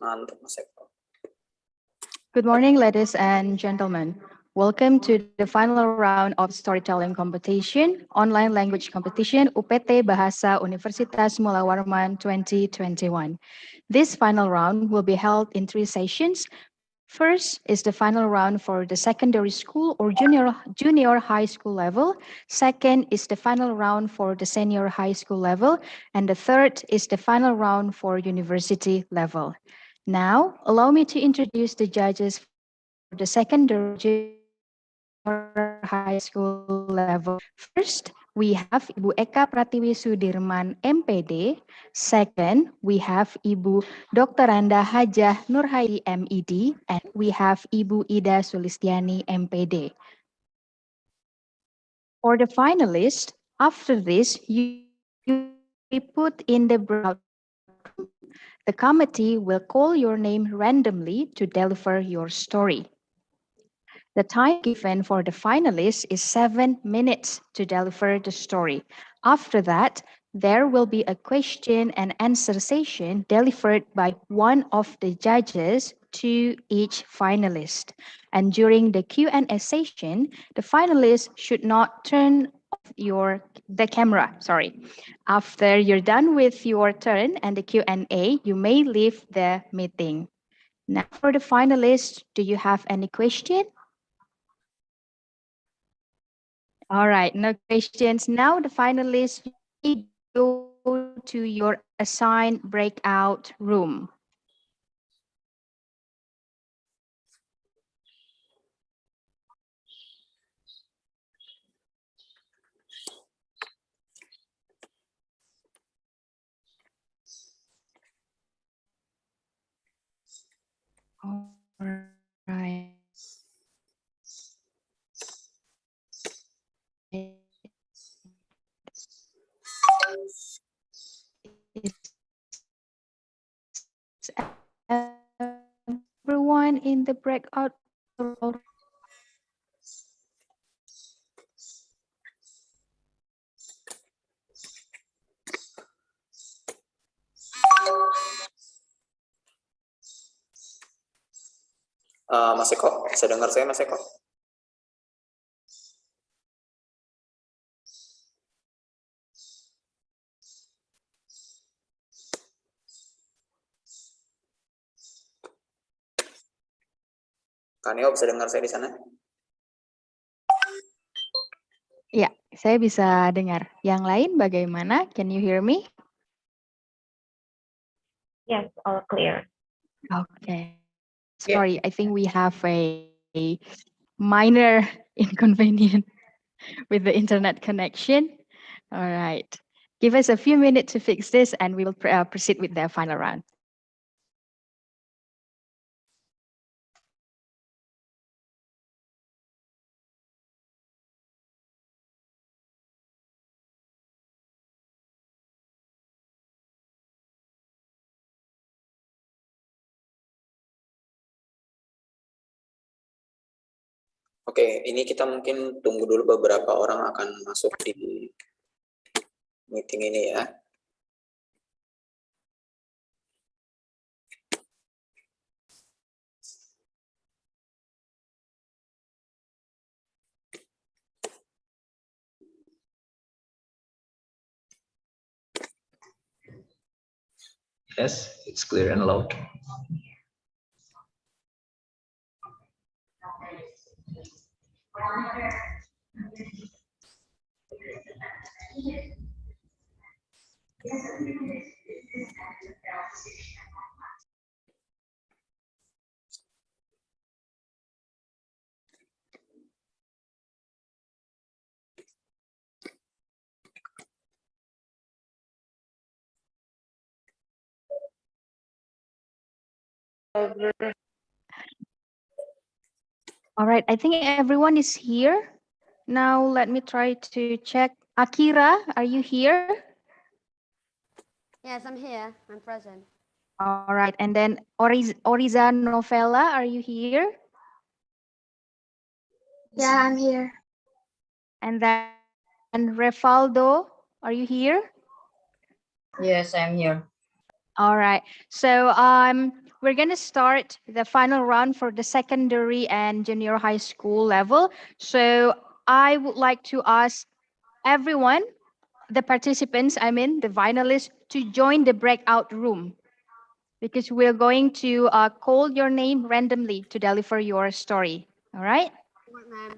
Mantap, Mas Eko. Good morning, ladies and gentlemen. Welcome to the final round of storytelling competition, online language competition, UPT Bahasa Universitas Mula Warman 2021. This final round will be held in 3 sessions. First is the final round for the secondary school or junior high school level. Second is the final round for the senior high school level. And the third is the final round for university level. Now, allow me to introduce the judges for the secondary junior high school level. First, we have Ibu Eka Pratiwi Sudirman, MPD. Second, we have Ibu Dr. Anda Hajah Nurhaidi, MED. And we have Ibu Ida Sulistiani, MPD. For the finalists, after this, you be put in the breakout room. The committee will call your name randomly to deliver your story. The time given for the finalists is 7 minutes to deliver the story. After that, there will be a question and answer session delivered by one of the judges to each finalist. And during the Q&A session, the finalists should not turn off the camera. After you're done with your turn and the Q&A, you may leave the meeting. Now for the finalists, do you have any question? All right, no questions. Now the finalists, you go to your assigned breakout room. All right. Everyone in the breakout room. Mas Eko, bisa dengar saya, Mas Eko? Kaneo, bisa dengar saya di sana? Ya, saya bisa dengar. Yang lain bagaimana? Can you hear me? Yes, all clear. Okay. Sorry, I think we have a minor inconvenience with the internet connection. All right. Give us a few minutes to fix this and we will proceed with the final round. Oke, ini kita mungkin tunggu dulu beberapa orang akan masuk di meeting ini ya. Yes, it's clear and loud. All right, I think everyone is here. Now let me try to check. Akira, are you here? Yes, I'm here. I'm present. All right, and then Oriza Novella, are you here? Yeah, I'm here. And then Refaldo, are you here? Yes, I'm here. All right, so we're going to start the final round for the secondary and junior high school level. So I would like to ask everyone, the participants, the finalists, to join the breakout room because we're going to call your name randomly to deliver your story. All right? Ma'am.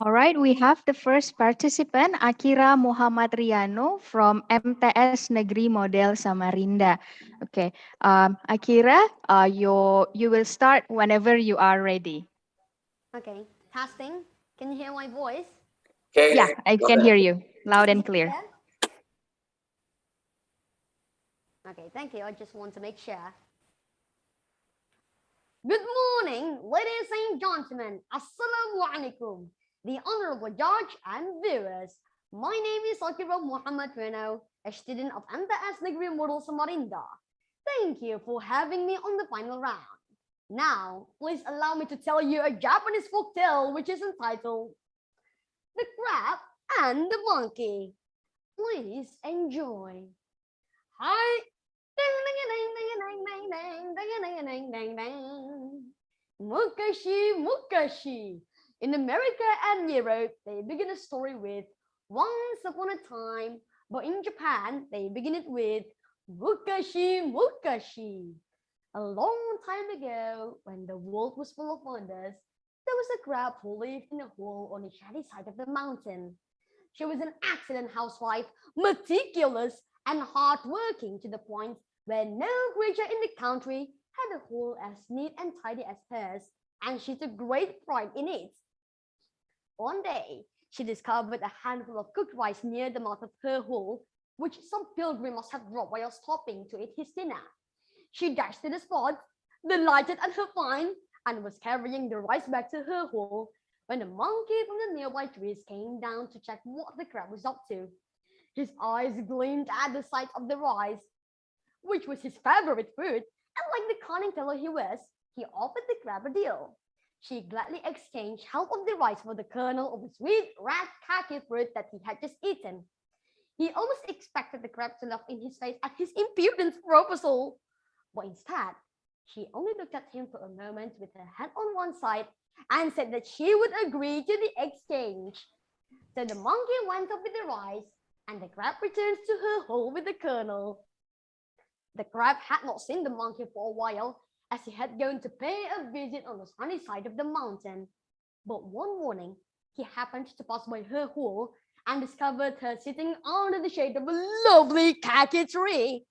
All right, we have the first participant, Akira Muhammad Riano from MTS Negeri Model Samarinda. Okay, Akira, you will start whenever you are ready. Okay, testing. Can you hear my voice? Okay. Yeah, I can hear you loud and clear. Okay, thank you. I just want to make sure. Good morning, ladies and gentlemen. Assalamu alaikum. The honorable judge and viewers. My name is Akira Muhammad Reno, a student of MTS Negeri Model Samarinda. Thank you for having me on the final round. Now, please allow me to tell you a Japanese folk tale which is entitled The Crab and the Monkey. Please enjoy. Hi. Mukashi, Mukashi. In America and Europe, they begin a story with once upon a time, but in Japan, they begin it with Mukashi, Mukashi. A long time ago, when the world was full of wonders, there was a crab who lived in a hole on the shady side of the mountain. She was an excellent housewife, meticulous and hardworking to the point where no creature in the country had a hole as neat and tidy as hers, and she took great pride in it. One day, she discovered a handful of cooked rice near the mouth of her hole, which some pilgrim must have dropped while stopping to eat his dinner. She dashed to the spot, delighted at her find, and was carrying the rice back to her hole when a monkey from the nearby trees came down to check what the crab was up to. His eyes gleamed at the sight of the rice, which was his favorite food, and like the cunning fellow he was, he offered the crab a deal. She gladly exchanged half of the rice for the kernel of the sweet red khaki fruit that he had just eaten. He almost expected the crab to laugh in his face at his impudent proposal, but instead, she only looked at him for a moment with her hand on one side and said that she would agree to the exchange. So the monkey went off with the rice, and the crab returns to her hole with the kernel. The crab had not seen the monkey for a while, as he had gone to pay a visit on the sunny side of the mountain. But one morning, he happened to pass by her hole and discovered her sitting under the shade of a lovely khaki tree.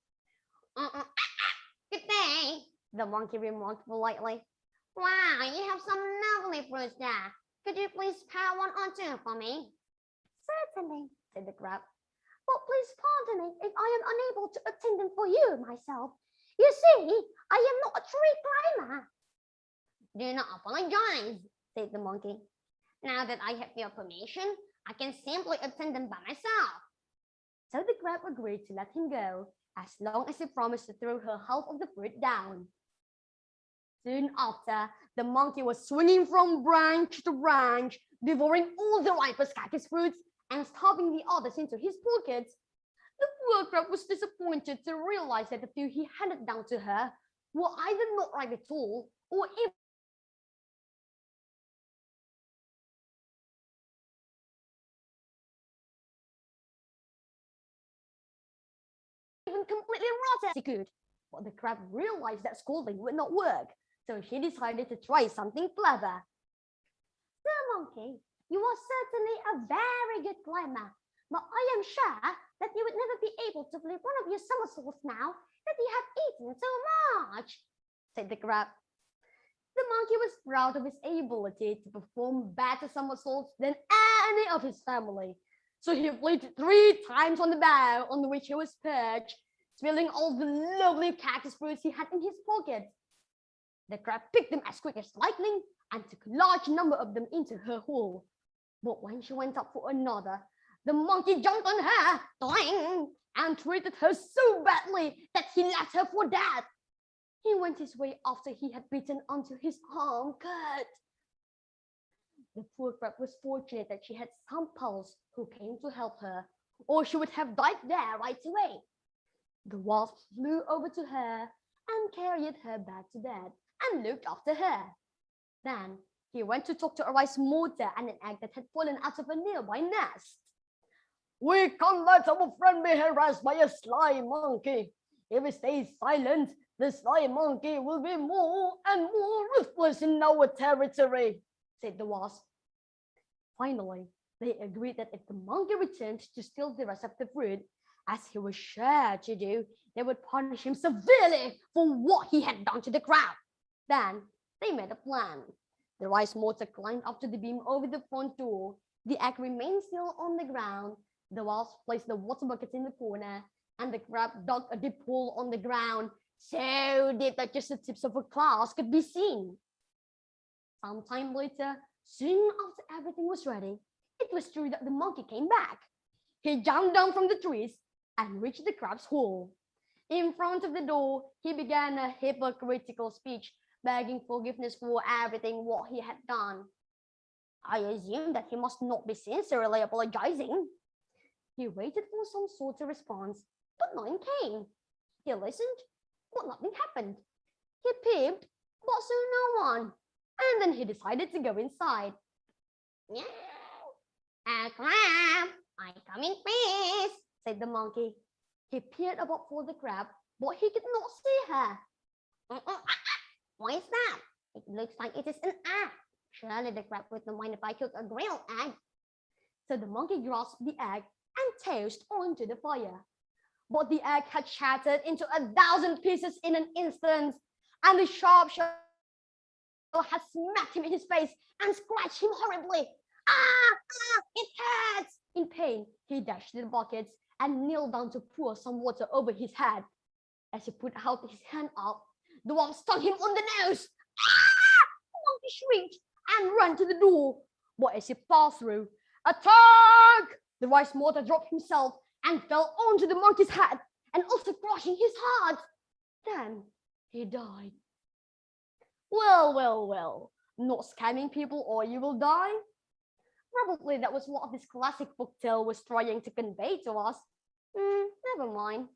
Good day, the monkey remarked politely. Wow, you have some lovely fruits there. Could you please pair one or two for me? Certainly, said the crab. But please pardon me if I am unable to attend them for you myself. You see, I am not a tree climber. Do not apologize, said the monkey. Now that I have your permission, I can simply attend them by myself. So the crab agreed to let him go, as long as he promised to throw her half of the fruit down. Soon after, the monkey was swinging from branch to branch, devouring all the ripest cactus fruits and stuffing the others into his pockets. The poor crab was disappointed to realize that the few he handed down to her were either not ripe at all or even completely rotten as he could. But the crab realized that scolding would not work, so she decided to try something clever. Sir Monkey, you are certainly a very good climber, but I am sure that you would never be able to flip one of your somersaults now that you have eaten so much, said the crab. The monkey was proud of his ability to perform better somersaults than any of his family, so he flipped 3 times on the bough on which he was perched, spilling all the lovely cactus fruits he had in his pocket. The crab picked them as quick as lightning and took a large number of them into her hole. But when she went up for another, the monkey jumped on her, doing, and treated her so badly that he left her for dead. He went his way after he had bitten onto his arm cut. The poor crab was fortunate that she had some pals who came to help her, or she would have died there right away. The wasp flew over to her and carried her back to bed and looked after her. Then he went to talk to a rice mortar and an egg that had fallen out of a nearby nest. We can't let our friend be harassed by a sly monkey. If he stays silent, the sly monkey will be more and more ruthless in our territory, said the wasp. Finally, they agreed that if the monkey returned to steal the rest of the fruit, as he was sure to do, they would punish him severely for what he had done to the crab. Then they made a plan. The rice mortar climbed up to the beam over the front door. The egg remained still on the ground. The wasp placed the water buckets in the corner, and the crab dug a deep hole on the ground, so deep that just the tips of her claws could be seen. Some time later, soon after everything was ready, it was true that the monkey came back. He jumped down from the trees and reached the crab's hole. In front of the door, he began a hypocritical speech, begging forgiveness for everything what he had done. I assumed that he must not be sincerely apologizing. He waited for some sort of response, but none came. He listened, but nothing happened. He peeped, but saw no one. And then he decided to go inside. Meow. Crab, I come in peace, said the monkey. He peered about for the crab, but he could not see her. What is that? It looks like it is an egg. Surely the crab would not mind if I cook a grilled egg. So the monkey grasped the egg and tossed onto the fire. But the egg had shattered into 1,000 pieces in an instant, and the sharp shell had smacked him in his face and scratched him horribly. It hurts. In pain, he dashed to the buckets and knelt down to pour some water over his head. As he put out his hand up, the wasp stung him on the nose. The monkey shrieked and ran to the door. But as he passed through, attack! The rice mortar dropped himself and fell onto the monkey's head and also crushing his heart. Then he died. Well, not scamming people or you will die. Probably that was what this classic folktale was trying to convey to us. Never mind.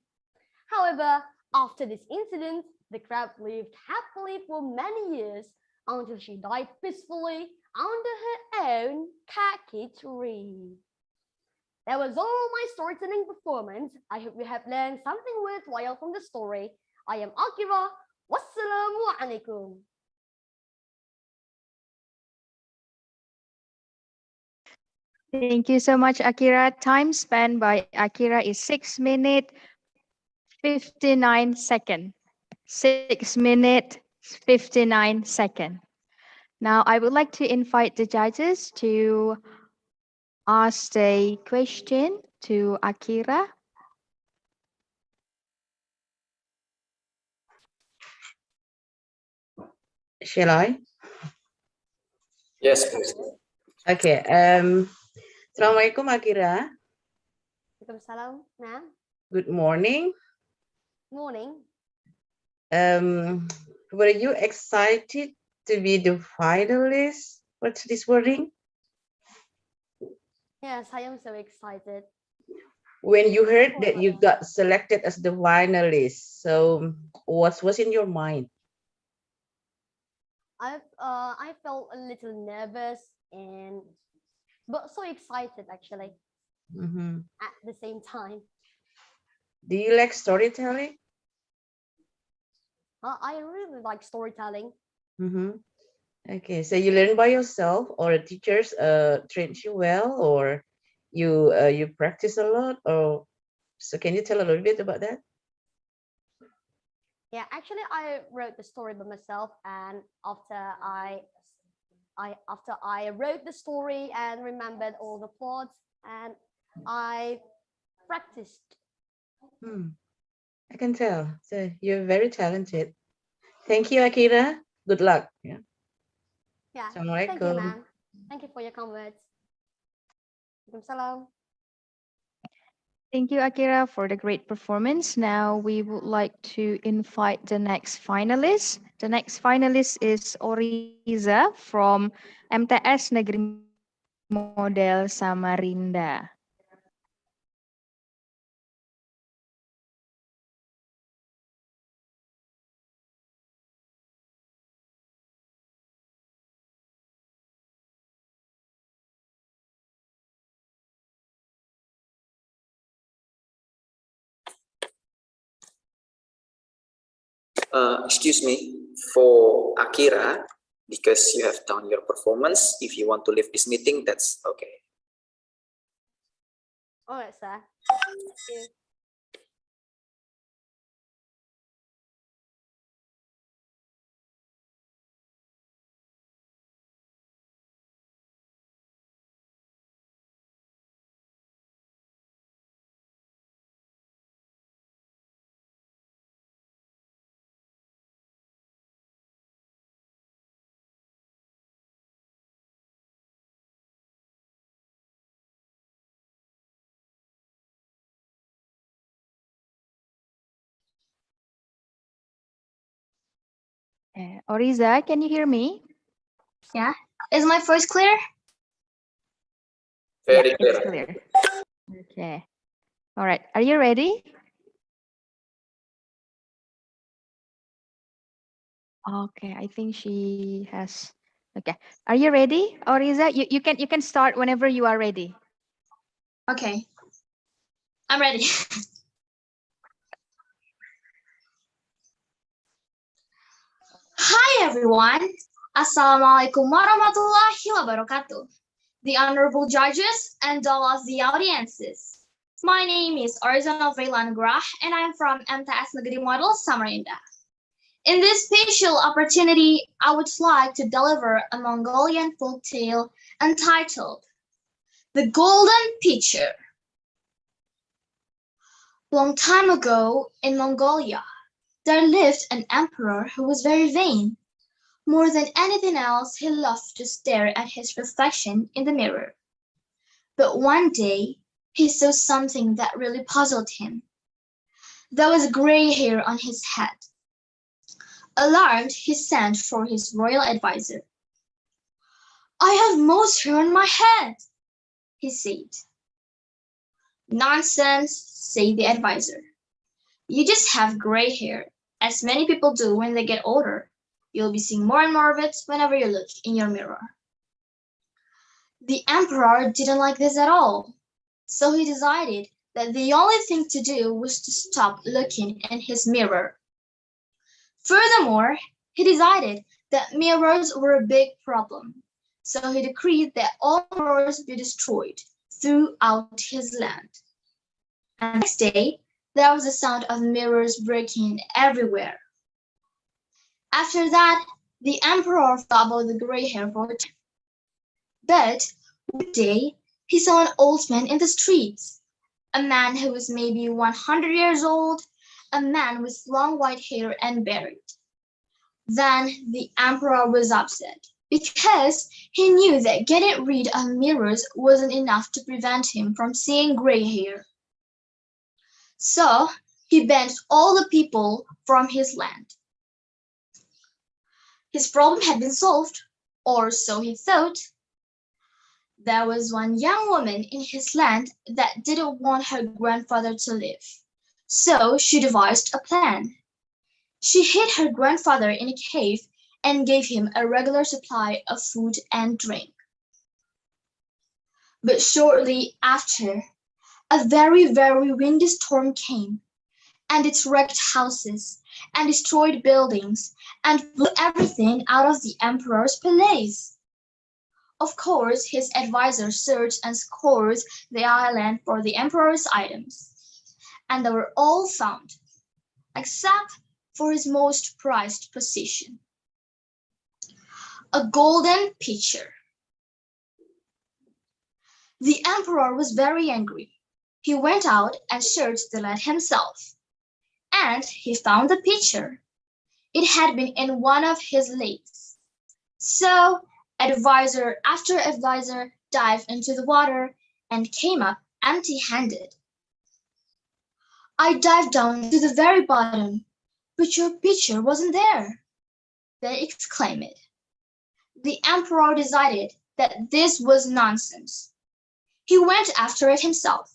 However, after this incident, the crab lived happily for many years until she died peacefully under her own khaki tree. That was all my storytelling performance. I hope you have learned something worthwhile from the story. I am Akira. Wassalamualaikum. Thank you so much, Akira. Time spent by Akira is 6 minutes 59 seconds. 6 minutes 59 seconds. Now, I would like to invite the judges to ask a question to Akira. Shall I? Yes, please. Okay. Assalamualaikum Akira. Waalaikumsalam. Nah, Good morning. morning. Were you excited to be the finalist for this wording? Yes, I am so excited. When you heard that you got selected as the finalist, so what was in your mind? I felt a little nervous but so excited actually Mhm. at the same time. Do you like storytelling? I really like storytelling. Mhm. Okay, so you learn by yourself, or teachers trained you well, or you practice a lot, or so can you tell a little bit about that? Yeah, actually, I wrote the story by myself, and after I wrote the story and remembered all the plots, and I practiced. I can tell. So you're very talented. Thank you, Akira. Good luck. Yeah. Yeah, thank you, Assalamualaikum. ma'am. Thank you for your comments. Waalaikumsalam. Thank you, Akira, for the great performance. Now we would like to invite the next finalist. The next finalist is Oriza from MTS Negeri Model Samarinda. Excuse me, for Akira, because you have done your performance, if you want to leave this meeting, that's okay. All right, sir. Thank you. Oriza, can you hear me? Yeah. Is my voice clear? Very Yeah, clear. it's clear. Okay. All right. Are you ready? Okay, I think she has. Okay. Are you ready, Oriza? You can start whenever you are ready. Okay. I'm ready. Hi everyone. Assalamualaikum warahmatullahi wabarakatuh. The honorable judges and all of the audiences. My name is Arizona Vailan Grah and I'm from MTS Negeri Model Samarinda. In this special opportunity, I would like to deliver a Mongolian folk tale entitled The Golden Pitcher. Long time ago in Mongolia, there lived an emperor who was very vain. More than anything else, he loved to stare at his reflection in the mirror. But one day, he saw something that really puzzled him. There was gray hair on his head. Alarmed, he sent for his royal advisor. "I have mouse hair on my head," he said. "Nonsense," said the advisor. "You just have gray hair, as many people do when they get older. You'll be seeing more and more of it whenever you look in your mirror." The emperor didn't like this at all. So he decided that the only thing to do was to stop looking in his mirror. Furthermore, he decided that mirrors were a big problem. So he decreed that all mirrors be destroyed throughout his land. And the next day, there was a sound of mirrors breaking everywhere. After that, the emperor thought about the gray hair for a time. But one day, he saw an old man in the streets, a man who was maybe 100 years old, a man with long white hair and beard. Then the emperor was upset because he knew that getting rid of mirrors wasn't enough to prevent him from seeing gray hair. So he banned all the people from his land. His problem had been solved, or so he thought. There was one young woman in his land that didn't want her grandfather to live. So she devised a plan. She hid her grandfather in a cave and gave him a regular supply of food and drink. But shortly after, a very, very windy storm came, and it wrecked houses and destroyed buildings and blew everything out of the emperor's palace. Of course, his advisors searched and scoured the island for the emperor's items, and they were all found, except for his most prized possession, a golden pitcher. The emperor was very angry. He went out and searched the land himself, and he found the pitcher. It had been in one of his lakes. So advisor after advisor dived into the water and came up empty-handed. I dived down to the very bottom, but your pitcher wasn't there, they exclaimed. The emperor decided that this was nonsense. He went after it himself.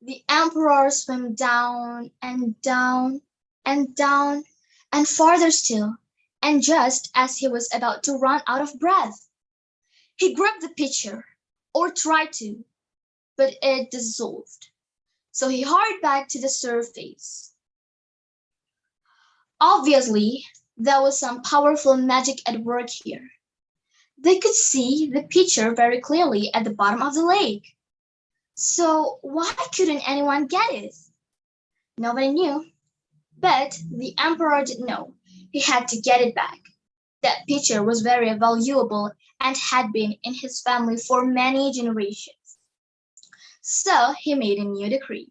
The emperor swam down and down and down and farther still, and just as he was about to run out of breath, he grabbed the pitcher, or tried to, but it dissolved. So he hurried back to the surface. Obviously, there was some powerful magic at work here. They could see the pitcher very clearly at the bottom of the lake. So why couldn't anyone get it? Nobody knew. But the emperor did know. He had to get it back. That pitcher was very valuable and had been in his family for many generations. So he made a new decree.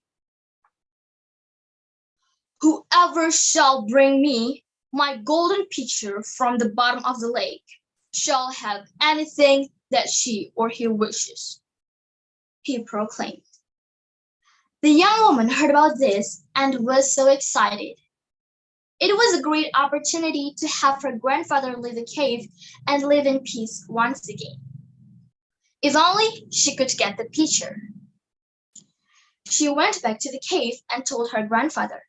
Whoever shall bring me my golden pitcher from the bottom of the lake shall have anything that she or he wishes, he proclaimed. The young woman heard about this and was so excited. It was a great opportunity to have her grandfather leave the cave and live in peace once again. If only she could get the pitcher. She went back to the cave and told her grandfather.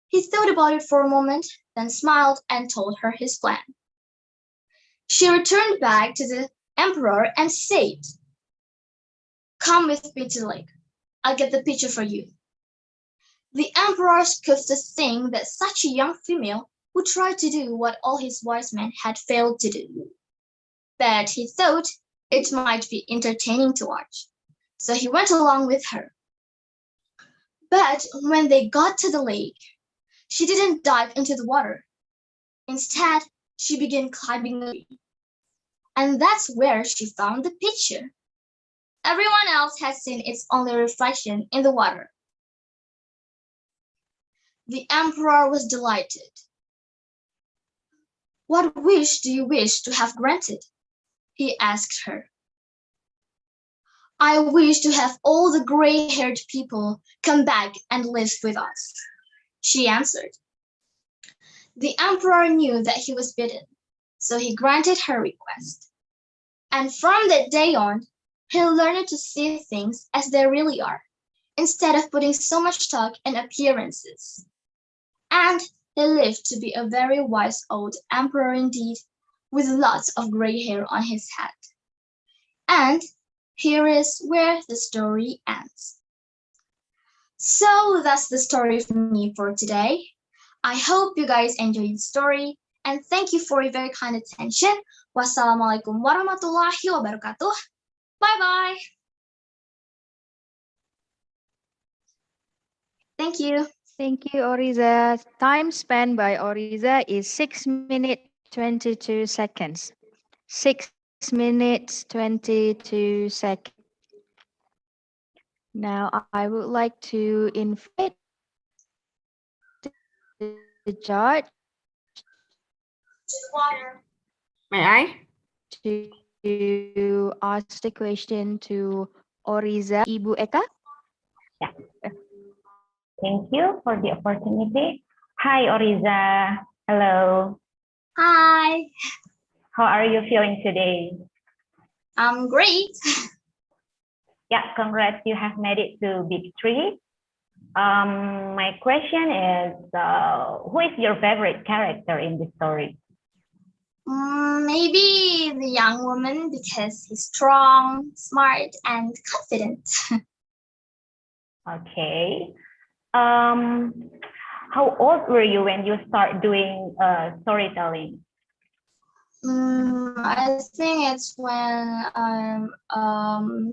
He thought about it for a moment, then smiled and told her his plan. She returned back to the emperor and said, "Come with me to the lake. I'll get the pitcher for you." The emperor scoffed to think that such a young female would try to do what all his wise men had failed to do. But he thought it might be entertaining to watch, so he went along with her. But when they got to the lake, she didn't dive into the water. Instead, she began climbing the tree. And that's where she found the pitcher. Everyone else had seen its only reflection in the water. The emperor was delighted. "What wish do you wish to have granted?" he asked her. "I wish to have all the gray-haired people come back and live with us," she answered. The emperor knew that he was bidden, so he granted her request. And from that day on, he learned to see things as they really are, instead of putting so much stock in appearances. And he lived to be a very wise old emperor indeed, with lots of gray hair on his head. And Here is where the story ends. So that's the story from me for today. I hope you guys enjoyed the story and thank you for your very kind attention. Wassalamualaikum warahmatullahi wabarakatuh. Bye bye. Thank you. Thank you, Oriza. Time spent by Oriza is 6 minutes 22 seconds. 6 minutes 22 seconds. Now I would like to invite the judge May I? to ask the question to Oriza. Ibu Eka. Thank you for the opportunity. Hi, Oriza. Hello. Hi. How are you feeling today? I'm great. Yeah, congrats. You have made it to big three. My question is, who is your favorite character in this story? Maybe the young woman because he's strong, smart, and confident. Okay. How old were you when you start doing storytelling? I think it's when I'm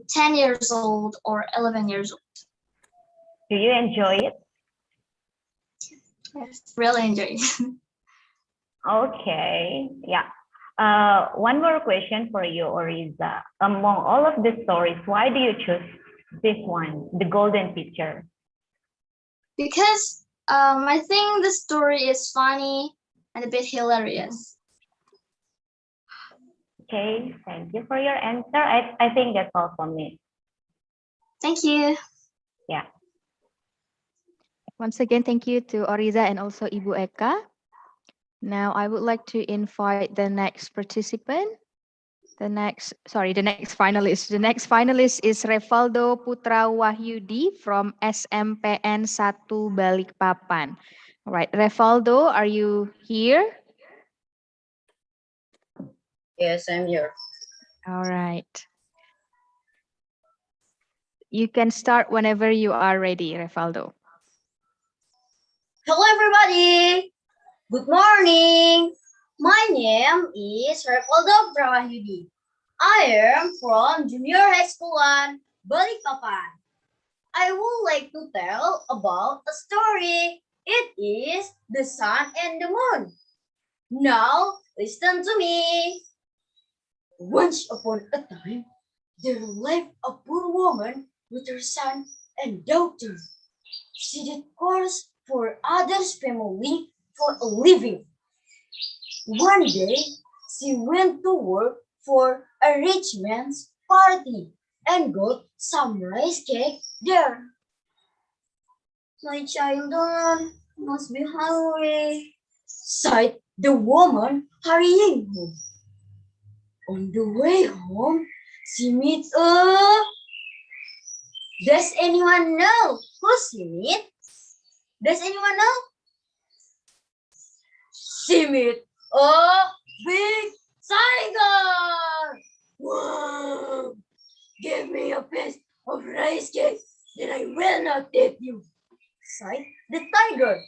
10 years old or 11 years old. Do you enjoy it? I really enjoy it. Okay, yeah. One more question for you, Oriza. Among all of the stories, why do you choose this one, the golden picture? Because I think the story is funny and a bit hilarious. Okay, thank you for your answer. I think that's all from me. Thank you. Yeah. Once again, thank you to Oriza and also Ibu Eka. Now I would like to invite the next participant. The next finalist. The next finalist is Revaldo Putra Wahyudi from SMPN 1 Balikpapan. All right, Revaldo, are you here? Yes, I'm here. All right. You can start whenever you are ready, Revaldo. Hello, everybody. Good morning. My name is Revaldo Prawahyudi. I am from Junior High School 1, Balikpapan. I would like to tell about a story. It is The Sun and the Moon. Now, listen to me. Once upon a time, there lived a poor woman with her son and daughter. She did chores for others' family for a living. One day, she went to work for a rich man's party and got some rice cake there. My children must be hungry, sighed the woman, hurrying home. On the way home, she meets a... Does anyone know who she meets? Does anyone know? She meets a big tiger! Wow! Give me a piece of rice cake, then I will not eat you, sighed the tiger.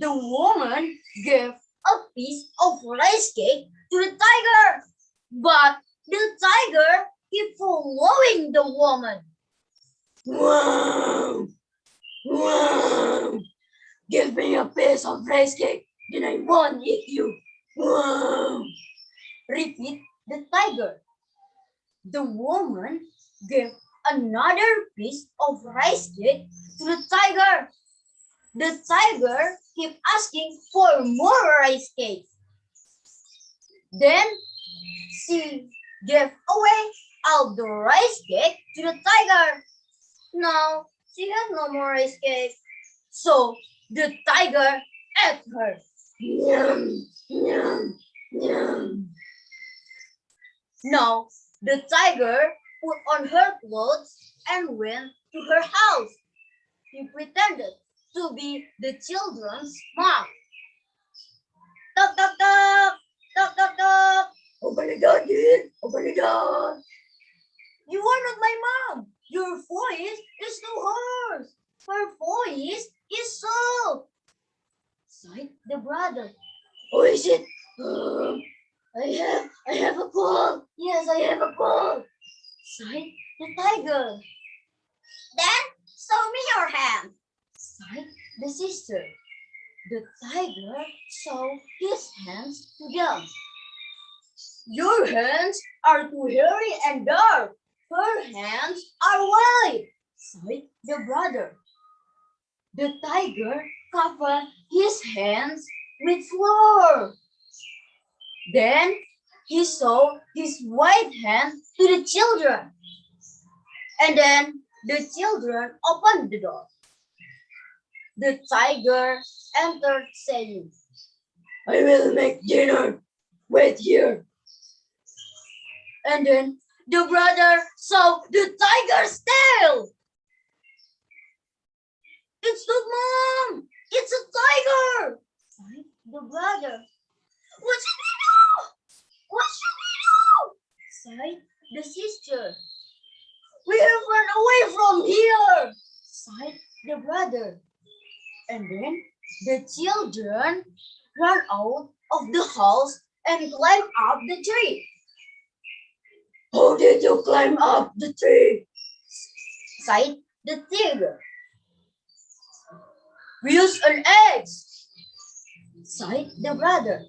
The woman gave a piece of rice cake to the tiger, but the tiger kept following the woman. Wow! Wow! Give me a piece of rice cake, then I won't eat you. Wow! Repeat the tiger. The woman gave another piece of rice cake to the tiger. The tiger kept asking for more rice cake. Then she gave away all the rice cake to the tiger. Now she has no more rice cake. So the tiger ate her. Yum, yum, yum. Now the tiger put on her clothes and went to her house. He pretended to be the children's mom. Toc, toc, toc. Toc, toc, toc. Open the door, dude. Open the door. You are not my mom. Your voice is too harsh. Her voice is soft. Sighed the brother. Oh, is it? I have a cold. Yes, I have a cold. Sighed the tiger. Then show me your hand. Sighed the sister. The tiger showed his hands to them. Your hands are too hairy and dark. Her hands are white, sighed the brother. The tiger covered his hands with flour. Then he showed his white hand to the children. And then the children opened the door. The tiger entered saying, I will make dinner. Wait here. And then the brother saw the tiger's tail. It's not mom. It's a tiger. Sighed the brother. What should we do? What should we do? Sighed the sister. We have run away from here. Sighed the brother. And then the children ran out of the house and climbed up the tree. How did you climb up the tree? Sighed the tiger. We used an axe, sighed the brother.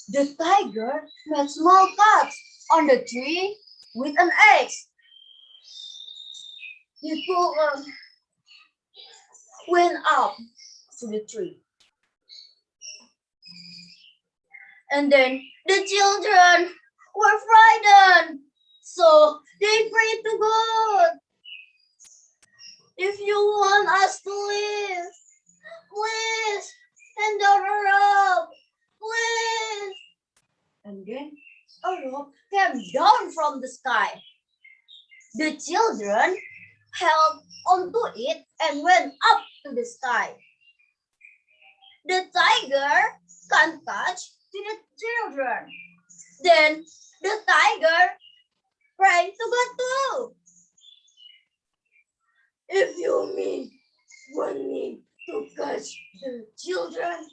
The tiger made small cuts on the tree with an axe. He went up to the tree. And then the children were frightened. So they prayed to God. If you want us to live, please send down a rope, please. And then a rope came down from the sky. The children held onto it and went up to the sky. The tiger can't touch to the children. Then the tiger prayed to God too. If you want me to catch the children,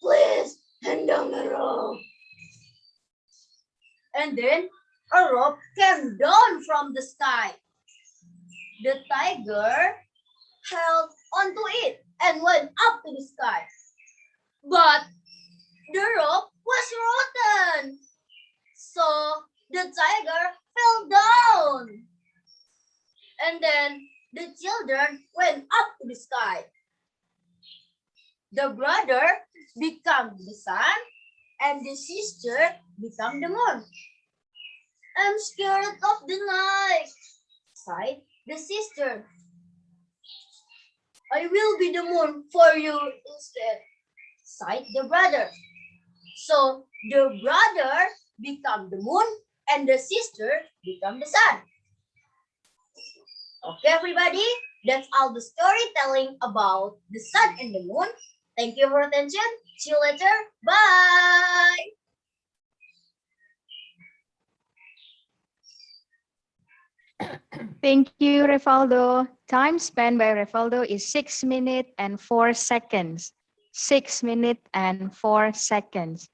please hand down a rope. And then a rope came down from the sky. The tiger held onto it and went up to the sky. But the rope was rotten. So the tiger fell down. And then the children went up to the sky. The brother became the sun and the sister became the moon. I'm scared of the night, sighed the sister. I will be the moon for you instead, sighed the brother. So the brother became the moon and the sister became the sun. Okay, everybody, that's all the storytelling about the sun and the moon. Thank you for attention. See you later. Bye. Thank you, Refaldo. Time spent by Refaldo is 6 minutes and 4 seconds. 6 minutes and 4 seconds.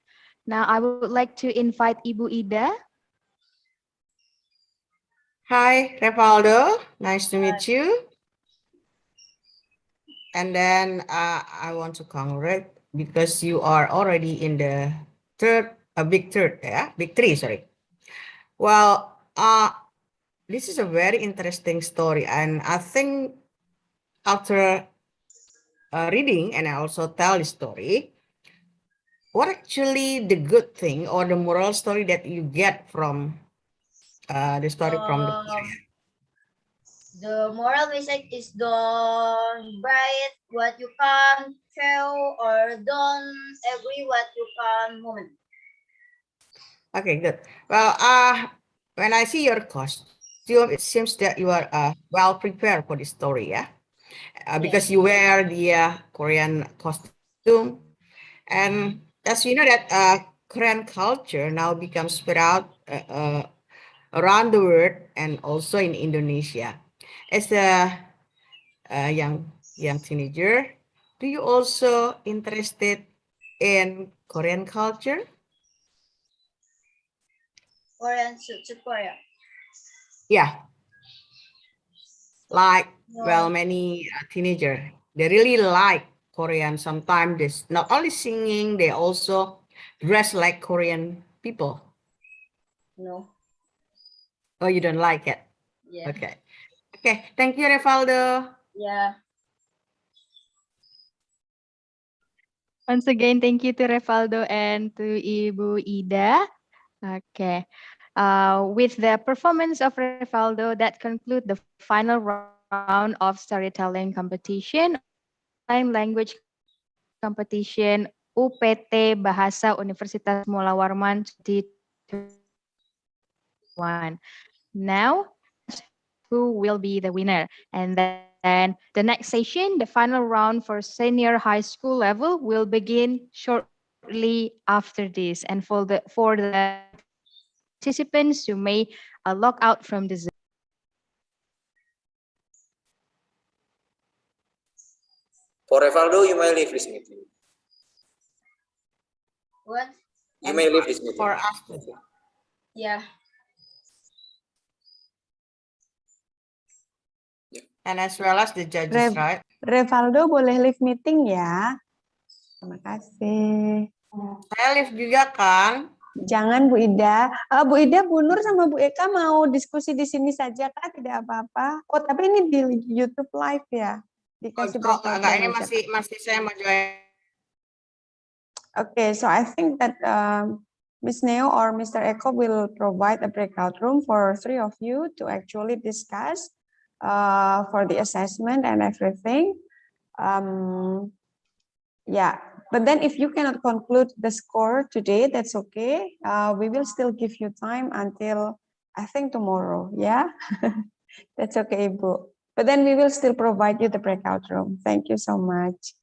Now, I would like to invite Ibu Ida. Hi, Revaldo. Nice to meet you. And then I want to congratulate because you are already in the big three, sorry. Well, this is a very interesting story. And I think after reading and I also tell the story, what actually the good thing or the moral story that you get from the story from the The moral message is don't write what you can't show or don't agree what you can't moment. Okay, good. Well, when I see your costume, it seems that you are well prepared for this story, yeah? Because you wear the Korean costume. And as you know that Korean culture now becomes spread out around the world and also in Indonesia. As a, young teenager, do you also interested in Korean culture? Korean Korea. Yeah, like No. well, many teenager they really like Korean. Sometimes they not only singing, they also dress like Korean people. No. Oh, you don't like it? Yeah. Okay. Okay. Thank you, Revaldo. Yeah. Once again, thank you to Revaldo and to Ibu Ida. Okay. With the performance of Revaldo, that conclude the final round of storytelling competition, online language competition UPT Bahasa Universitas Mula Warman 2021. Now, who will be the winner? And then the next session, the final round for senior high school level will begin shortly after this. And for the participants, you may log out from the Zoom. For Revaldo, you may leave this meeting. What? You may leave this meeting. For us. Yeah. And as well as the judges, right? Revaldo boleh leave meeting ya. Terima kasih. Saya live juga kan? Jangan Bu Ida. Bu Ida, Bu Nur sama Bu Eka mau diskusi di sini saja kah? Tidak apa-apa. Oh, tapi ini di YouTube live ya. Dikasih berapa Enggak, ini aja. masih saya mau join. Okay, so I think that Ms. Neo or Mr. Eko will provide a breakout room for 3 of you to actually discuss for the assessment and everything. Yeah, but then if you cannot conclude the score today, that's okay. We will still give you time until I think tomorrow. Yeah, that's okay, Ibu. But then we will still provide you the breakout room. Thank you so much.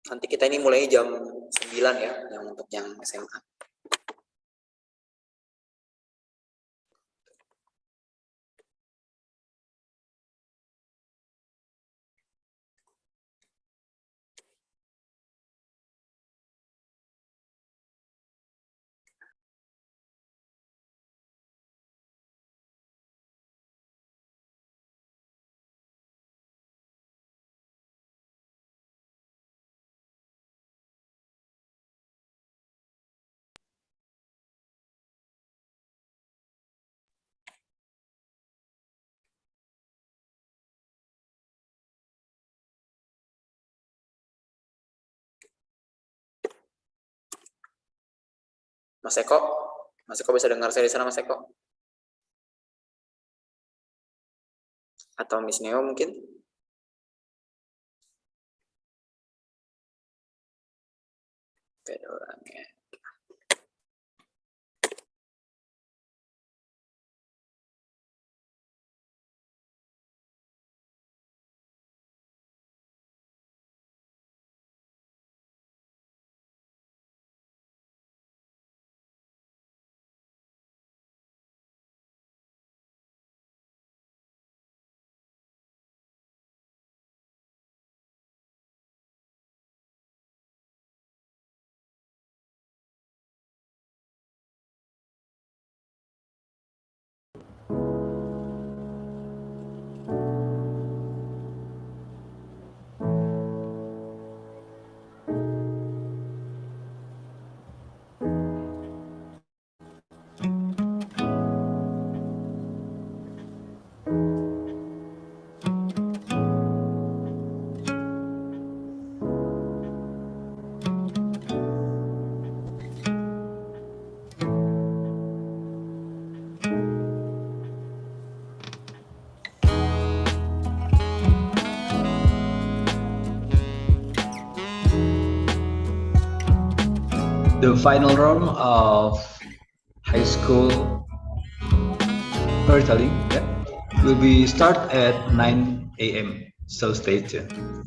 Nanti kita ini mulai jam 9 ya, yang untuk yang SMA. Mas Eko bisa dengar saya di sana, Mas Eko? Atau Miss Neo mungkin? Beda orangnya. The final round of high school storytelling, yeah, will be start at 9 a.m. So stay tuned.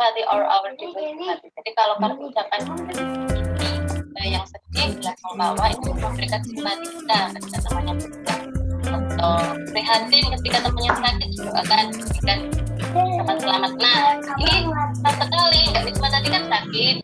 simpati or our deepest sympathy. Jadi kalau ucapan yang sedih langsung bawa itu memberikan simpati kita ketika temannya berduka, atau prihatin ketika temannya sakit juga akan memberikan ucapan selamat. Nah ini pas sekali Mbak Risma tadi kan sakit.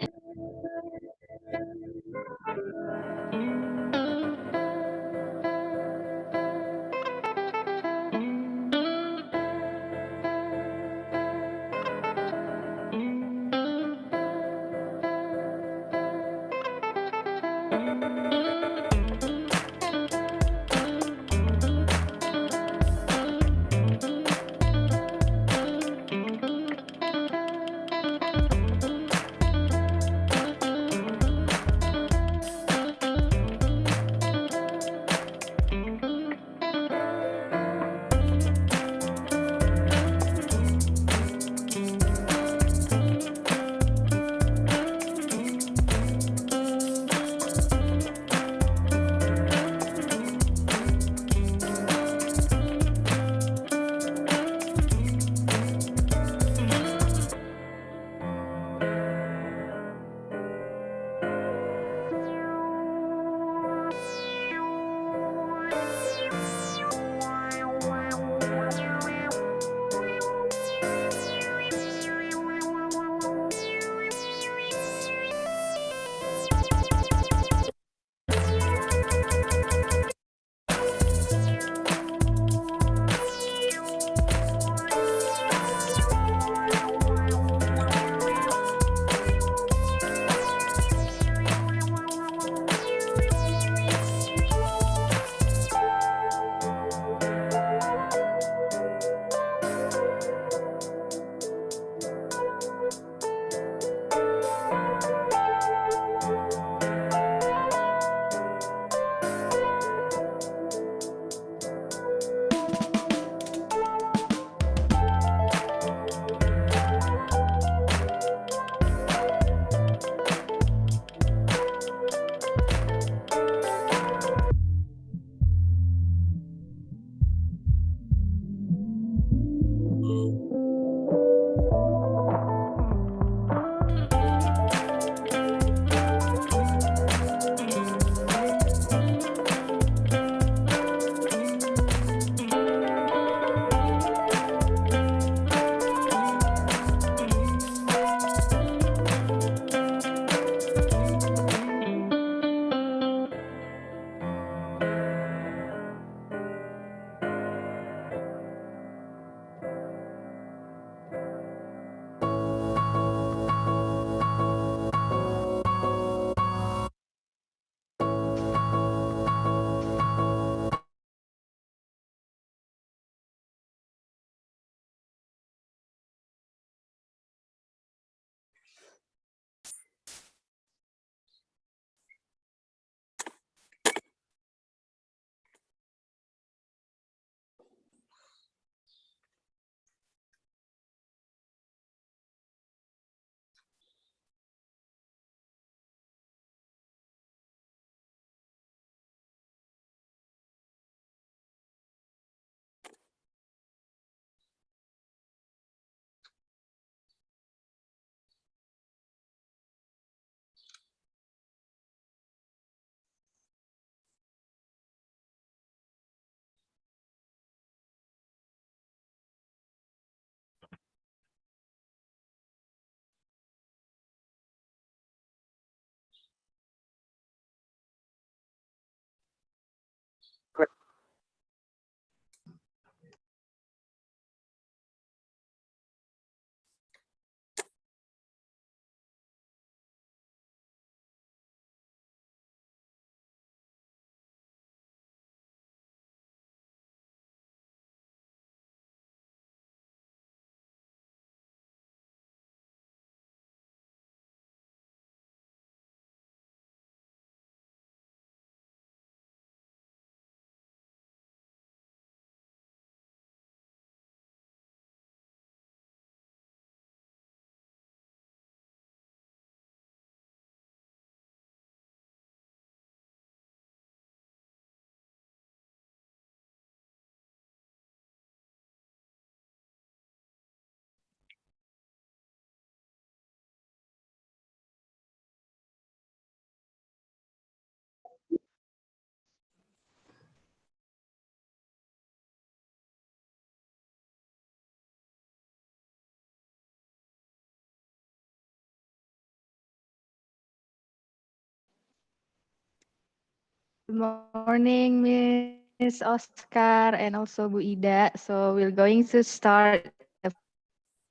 Good morning, Miss Oscar and also Bu Ida. So we're going to start the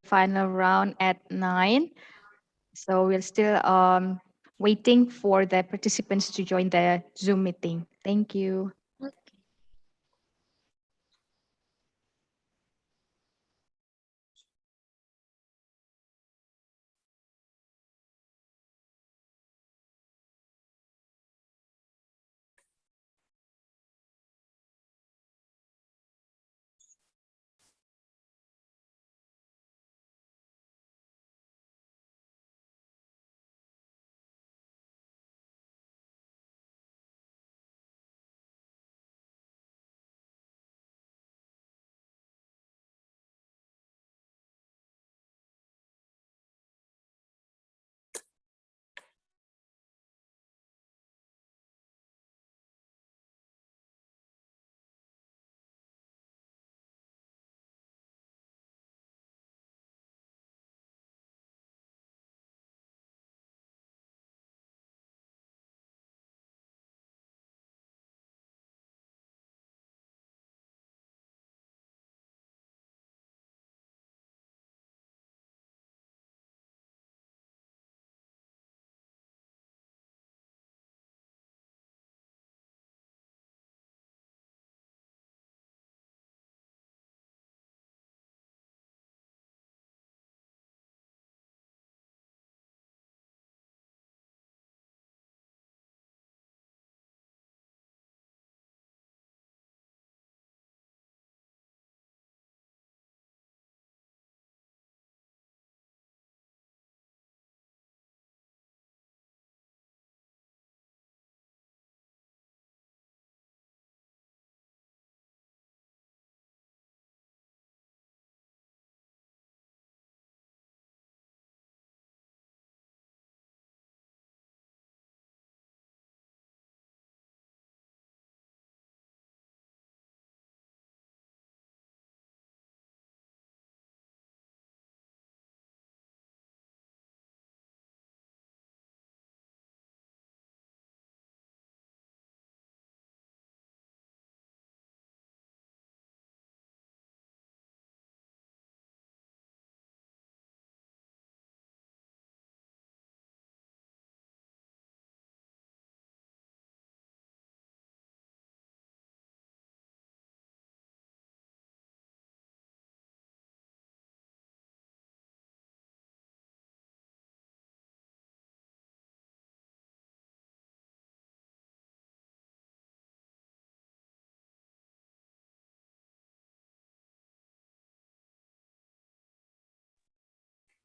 final round at 9. So we're still waiting for the participants to join the Zoom meeting. Thank you.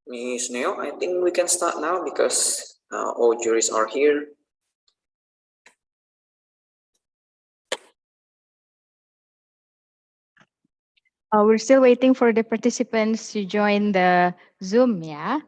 Miss Neo, I think we can start now because all juries are here. We're still waiting for the participants to join the Zoom, yeah?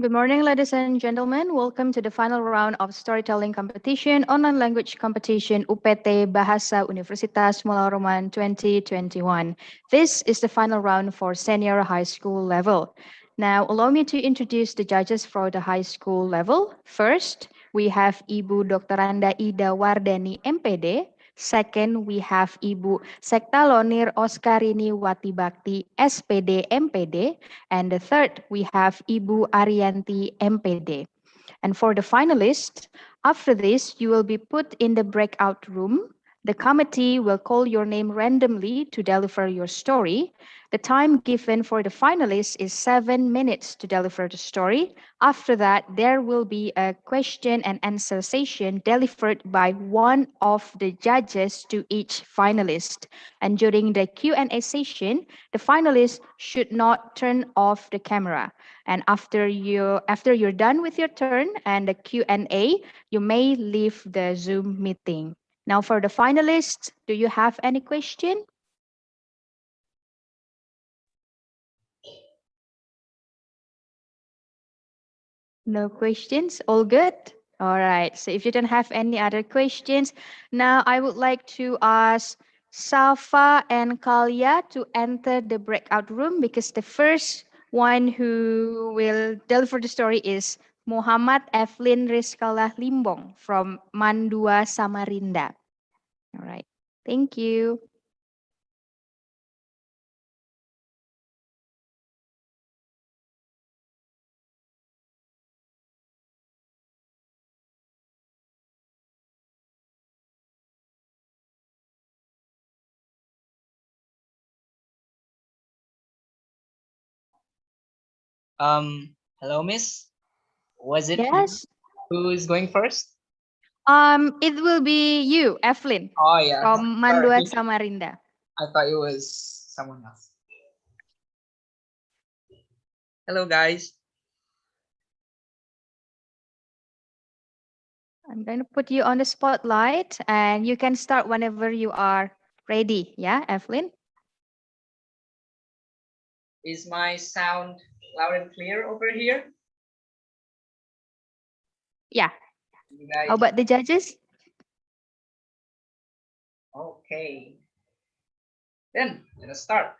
Good morning, ladies and gentlemen. Welcome to the final round of storytelling competition, online language competition UPT Bahasa Universitas Mula Roman 2021. This is the final round for senior high school level. Now, allow me to introduce the judges for the high school level. First, we have Ibu Dr. Anda Ida Wardani, MPD. Second, we have Ibu Sektalonir Oskarini Wati Bakti, SPD, MPD. And the third, we have Ibu Arianti, MPD. And for the finalists, after this, you will be put in the breakout room. The committee will call your name randomly to deliver your story. The time given for the finalists is 7 minutes to deliver the story. After that, there will be a question and answer session delivered by one of the judges to each finalist. And during the Q&A session, the finalists should not turn off the camera. And after you're done with your turn and the Q&A, you may leave the Zoom meeting. Now for the finalists, do you have any question? No questions? All good? All right. So if you don't have any other questions, now I would like to ask Safa and Kalia to enter the breakout room because the first one who will deliver the story is Muhammad Evelyn Rizkalah Limbong from Mandua, Samarinda. All right. Thank you. Hello, Miss. Was it Yes. who is going first? It will be you, Evelyn, Oh yeah. from Sorry. Mandua, Samarinda. I thought it was someone else. Hello, guys. I'm going to put you on the spotlight and you can start whenever you are ready. Yeah, Evelyn? Is my sound loud and clear over here? Yeah. You guys. How about the judges? Okay. Then let us start.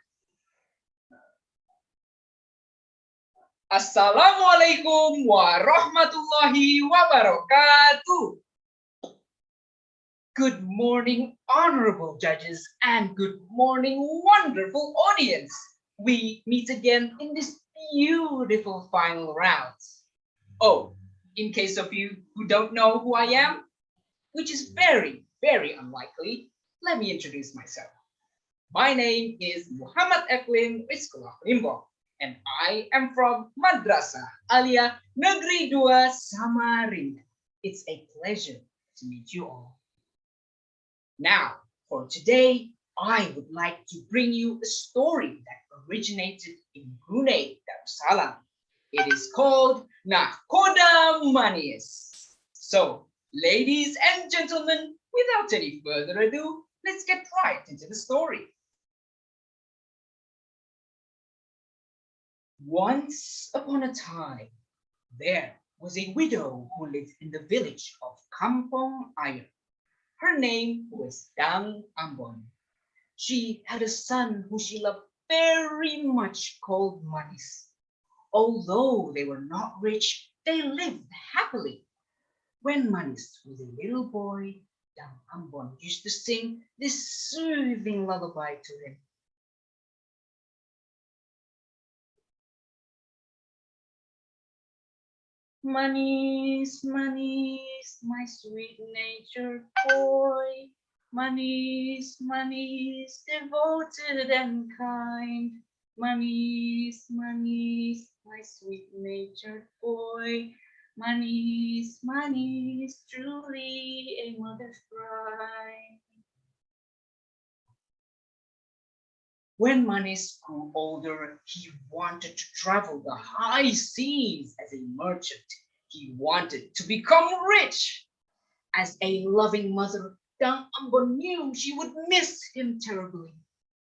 Assalamualaikum warahmatullahi wabarakatuh. Good morning, honorable judges, and good morning, wonderful audience. We meet again in this beautiful final round. Oh, in case of you who don't know who I am, which is very, very unlikely, let me introduce myself. My name is Muhammad Eklin Rizkalah Limbong, and I am from Madrasah Alia Negeri 2 Samarinda. It's a pleasure to meet you all. Now, for today, I would like to bring you a story that originated in Brunei Darussalam. It is called Nahkoda Manis. So, ladies and gentlemen, without any further ado, let's get right into the story. Once upon a time, there was a widow who lived in the village of Kampong Air. Her name was Dang Ambon. She had a son who she loved very much called Manis. Although they were not rich, they lived happily. When Manis was a little boy, Dang Ambon used to sing this soothing lullaby to him. Manis, Manis, my sweet-natured boy. Manis, Manis, devoted and kind. Manis, Manis, my sweet-natured boy. Manis, Manis, truly a mother's pride. When Manis grew older, he wanted to travel the high seas as a merchant. He wanted to become rich. As a loving mother, Dang Ambon knew she would miss him terribly.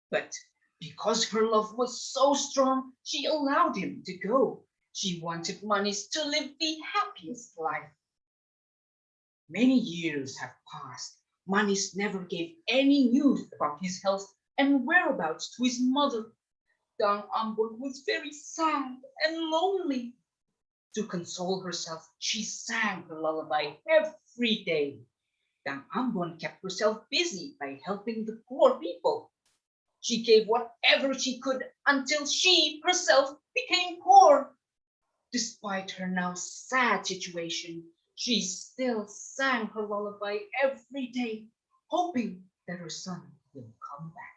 But because her love was so strong, she allowed him to go. She wanted Manis to live the happiest life. Many years have passed. Manis never gave any news about his health and whereabouts to his mother. Dang Ambon was very sad and lonely. To console herself, she sang her lullaby every day. Dang Ambon kept herself busy by helping the poor people. She gave whatever she could until she herself became poor. Despite her now sad situation, she still sang her lullaby every day, hoping that her son will come back.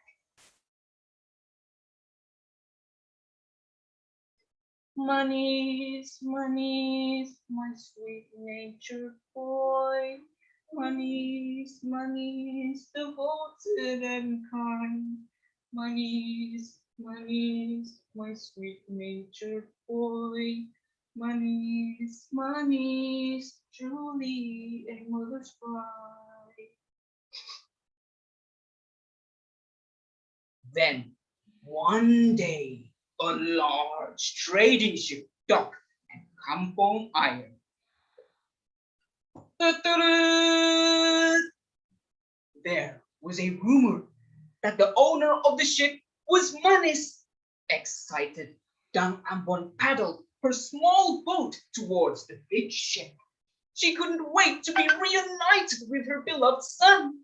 Manis, Manis, my sweet-natured boy. Manis, Manis, devoted and kind. Manis, Manis, my sweet-natured boy. Manis, Manis, truly a mother's pride. Then, one day, a large trading ship docked at Kampong Ayer. There was a rumor that the owner of the ship was Manis. Excited, Dang Ambon paddled her small boat towards the big ship. She couldn't wait to be reunited with her beloved son.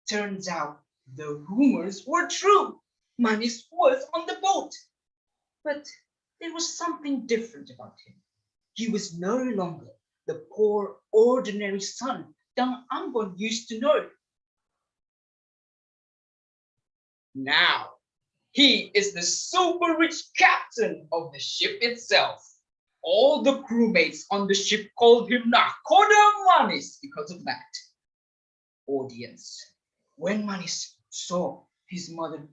Turns out the rumors were true. Manis was on the boat. But there was something different about him. He was no longer the poor, ordinary son Dang Ambon used to know. Now, he is the super rich captain of the ship itself. All the crewmates on the ship called him Nakoda Manis because of that. Audience, when Manis saw his mother,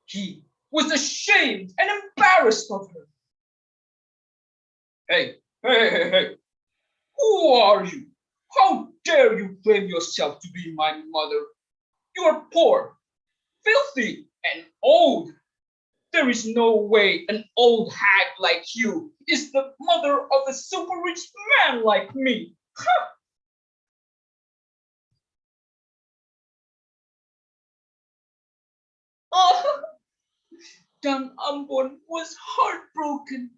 he was ashamed and embarrassed of her. Hey, hey. Who are you? How dare you claim yourself to be my mother? You are poor, filthy, and old. There is no way an old hag like you is the mother of a super rich man like me. Oh, Dang Ambon was heartbroken.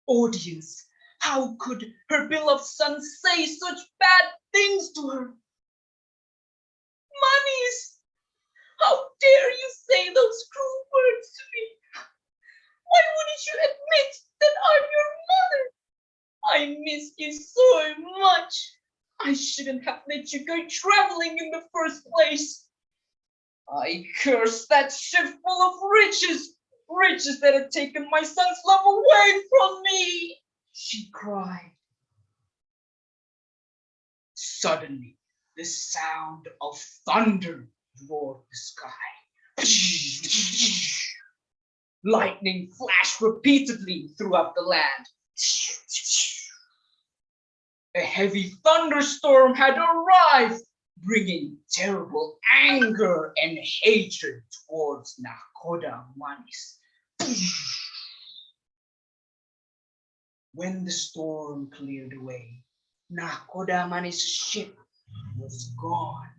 Audience, how could her beloved son say such bad things to her? Manis, how dare you say those cruel words to me? Why wouldn't you admit that I'm your mother? I miss you so much. I shouldn't have let you go traveling in the first place. I curse that ship full of riches, riches that had taken my son's love away from me, she cried. Suddenly, the sound of thunder roared the sky. Lightning flashed repeatedly throughout the land. A heavy thunderstorm had arrived, bringing terrible anger and hatred towards Nakoda Manis. When the storm cleared away, Nakoda Manis' ship was gone,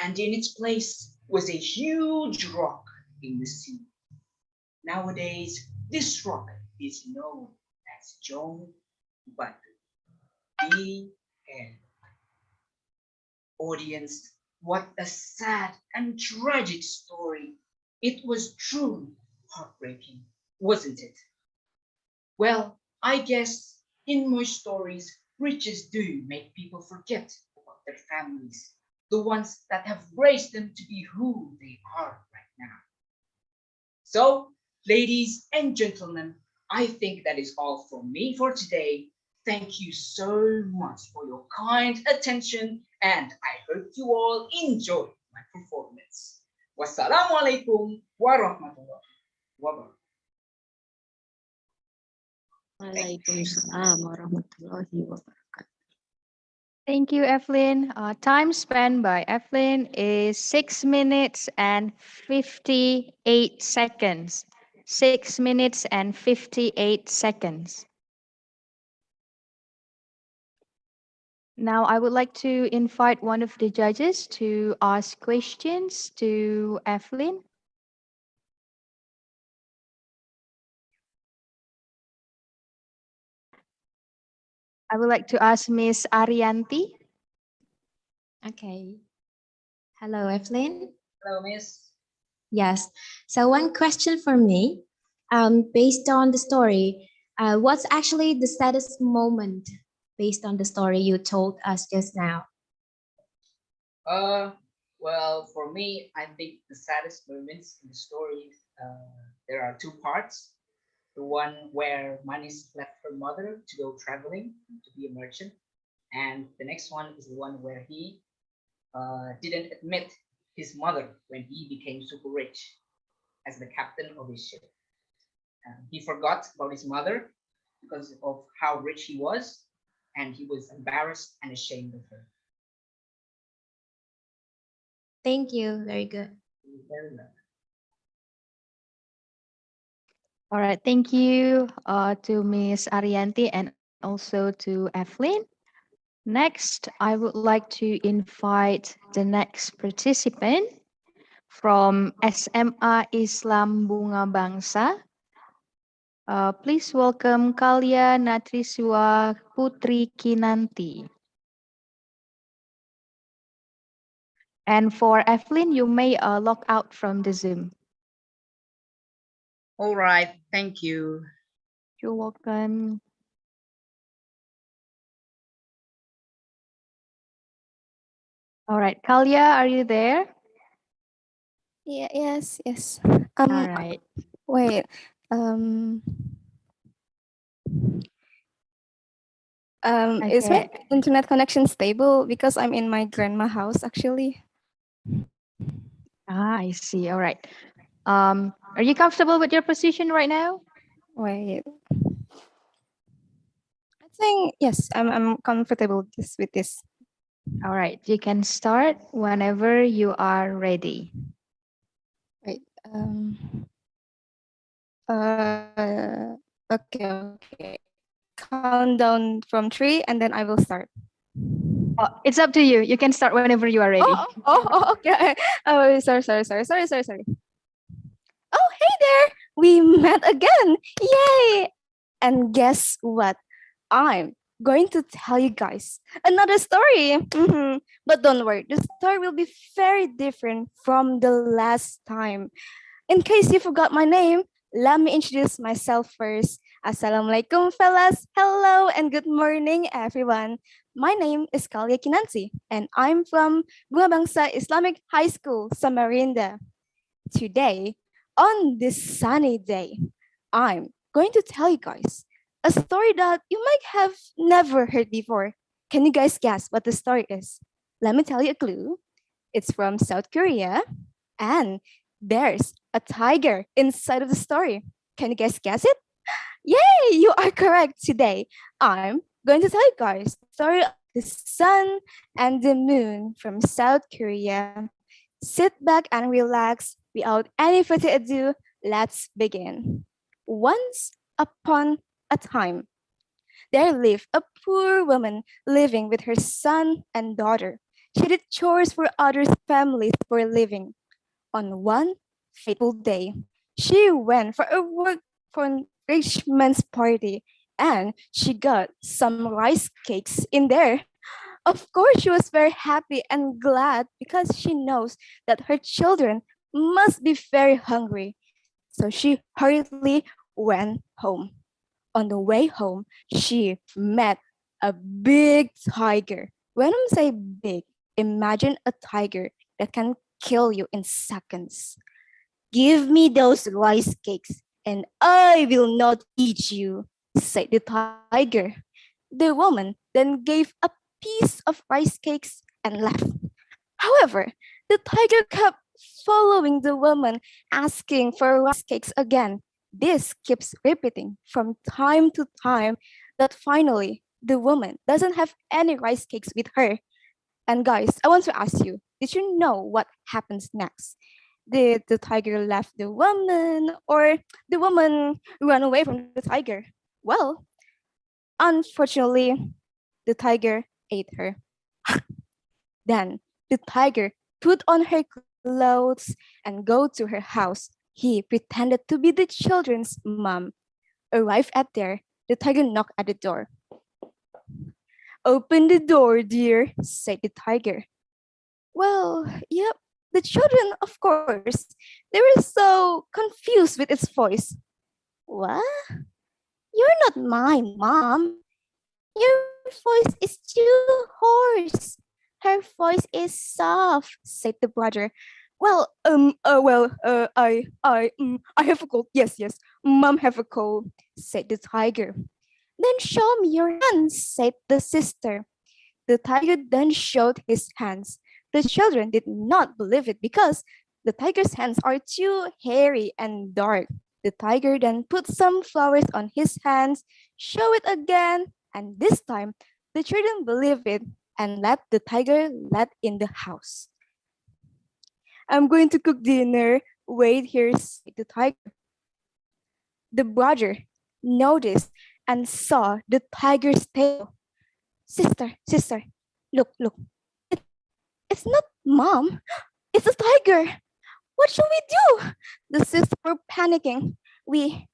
and in its place was a huge rock in the sea. Nowadays, this rock is known as Jong Batu. The end. Audience, what a sad and tragic story. It was truly heartbreaking, wasn't it? Well, I guess in most stories, riches do make people forget about their families, the ones that have raised them to be who they are right now. So, ladies and gentlemen, I think that is all from me for today. Thank you so much for your kind attention, and I hope you all enjoyed my performance. Wassalamualaikum warahmatullahi wabarakatuh. Waalaikumsalam warahmatullahi wabarakatuh. Thank you, Evelyn. Time spent by Evelyn is 6 minutes and 58 seconds. 6 minutes and 58 seconds. Now, I would like to invite one of the judges to ask questions to Evelyn. I would like to ask Miss Arianti. Okay. Hello, Evelyn. Hello, Miss. Yes. So one question for me, based on the story, what's actually the saddest moment based on the story you told us just now? Well, for me, I think the saddest moments in the story, there are two parts. The one where Manis left her mother to go traveling to be a merchant, and the next one is the one where he didn't admit his mother when he became super rich as the captain of his ship. He forgot about his mother because of how rich he was, and he was embarrassed and ashamed of her. Thank you. Very good. Very well. All right, thank you to Miss Arianti and also to Evelyn. Next, I would like to invite the next participant from SMA Islam Bunga Bangsa. Please welcome Kalia Natriswa Putri Kinanti. And for Evelyn, you may log out from the Zoom. All right, thank you. You're welcome. All right, Kalia, are you there? Yeah, yes. All right. Wait. Is my Okay. internet connection stable? Because I'm in my grandma house actually. I see. All right. Are you comfortable with your position right now? Wait. I think yes, I'm comfortable with this. All right. You can start whenever you are ready. Wait. Okay. Countdown from 3 and then I will start. Oh, it's up to you. You can start whenever you are ready. Okay. Oh, sorry. Oh, hey there! We met again! Yay! And guess what? I'm going to tell you guys another story. But don't worry, the story will be very different from the last time. In case you forgot my name, let me introduce myself first. Assalamualaikum, fellas. Hello and good morning, everyone. My name is Kalia Kinansi, and I'm from Bunga Bangsa Islamic High School, Samarinda. Today, on this sunny day, I'm going to tell you guys a story that you might have never heard before. Can you guys guess what the story is? Let me tell you a clue. It's from South Korea, and there's a tiger inside of the story. Can you guys guess it? Yay, you are correct today. I'm going to tell you guys the story of the sun and the moon from South Korea. Sit back and relax. Without any further ado, let's begin. Once upon a time, there lived a poor woman living with her son and daughter. She did chores for others' families for a living. On one fateful day, she went for a work for an enrichment party and she got some rice cakes in there. Of course, she was very happy and glad because she knows that her children must be very hungry. So she hurriedly went home. On the way home, she met a big tiger. When I say big, imagine a tiger that can kill you in seconds. Give me those rice cakes and I will not eat you, said the tiger. The woman then gave a piece of rice cakes and left. However, the tiger kept following the woman, asking for rice cakes again. This keeps repeating from time to time that finally the woman doesn't have any rice cakes with her. And guys, I want to ask you, did you know what happens next? Did the tiger left the woman, or the woman run away from the tiger? Well, unfortunately, the tiger ate her. Then the tiger put on her clothes and go to her house. He pretended to be the children's mom. Arrived at there, the tiger knocked at the door. Open the door, dear, said the tiger. Well, yep, the children, of course. They were so confused with its voice. What? You're not my mom. Your voice is too hoarse. Her voice is soft, said the brother. I have a cold. Yes, yes, Mom have a cold, said the tiger. Then show me your hands, said the sister. The tiger then showed his hands. The children did not believe it because the tiger's hands are too hairy and dark. The tiger then put some flowers on his hands, show it again, and this time the children believed it and let the tiger let in the house. I'm going to cook dinner. Wait here, said the tiger. The brother noticed and saw the tiger's tail. Sister, look. It's not mom. It's a tiger. What should we do? The sisters were panicking. We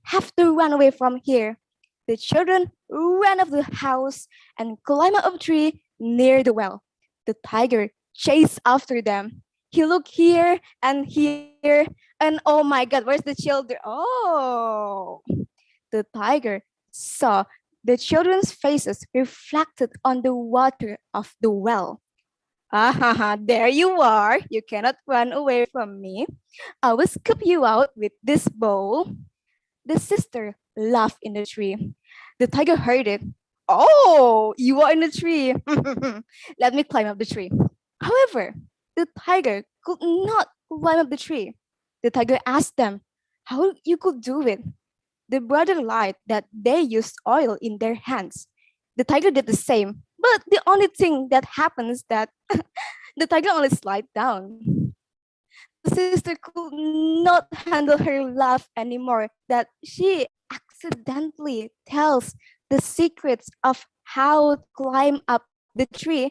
have to run away from here. The children ran out of the house and climbed up a tree near the well. The tiger chased after them. He looked here, and oh my God, where's the children? Oh, the tiger saw the children's faces reflected on the water of the well. Ah, there you are. You cannot run away from me. I will scoop you out with this bowl. The sister laughed in the tree. The tiger heard it. Oh, you are in the tree. Let me climb up the tree. However, the tiger could not climb up the tree. The tiger asked them how you could do it. The brother lied that they used oil in their hands. The tiger did the same, but the only thing that happens is that the tiger only slid down. The sister could not handle her laugh anymore, that she accidentally tells the secrets of how to climb up the tree.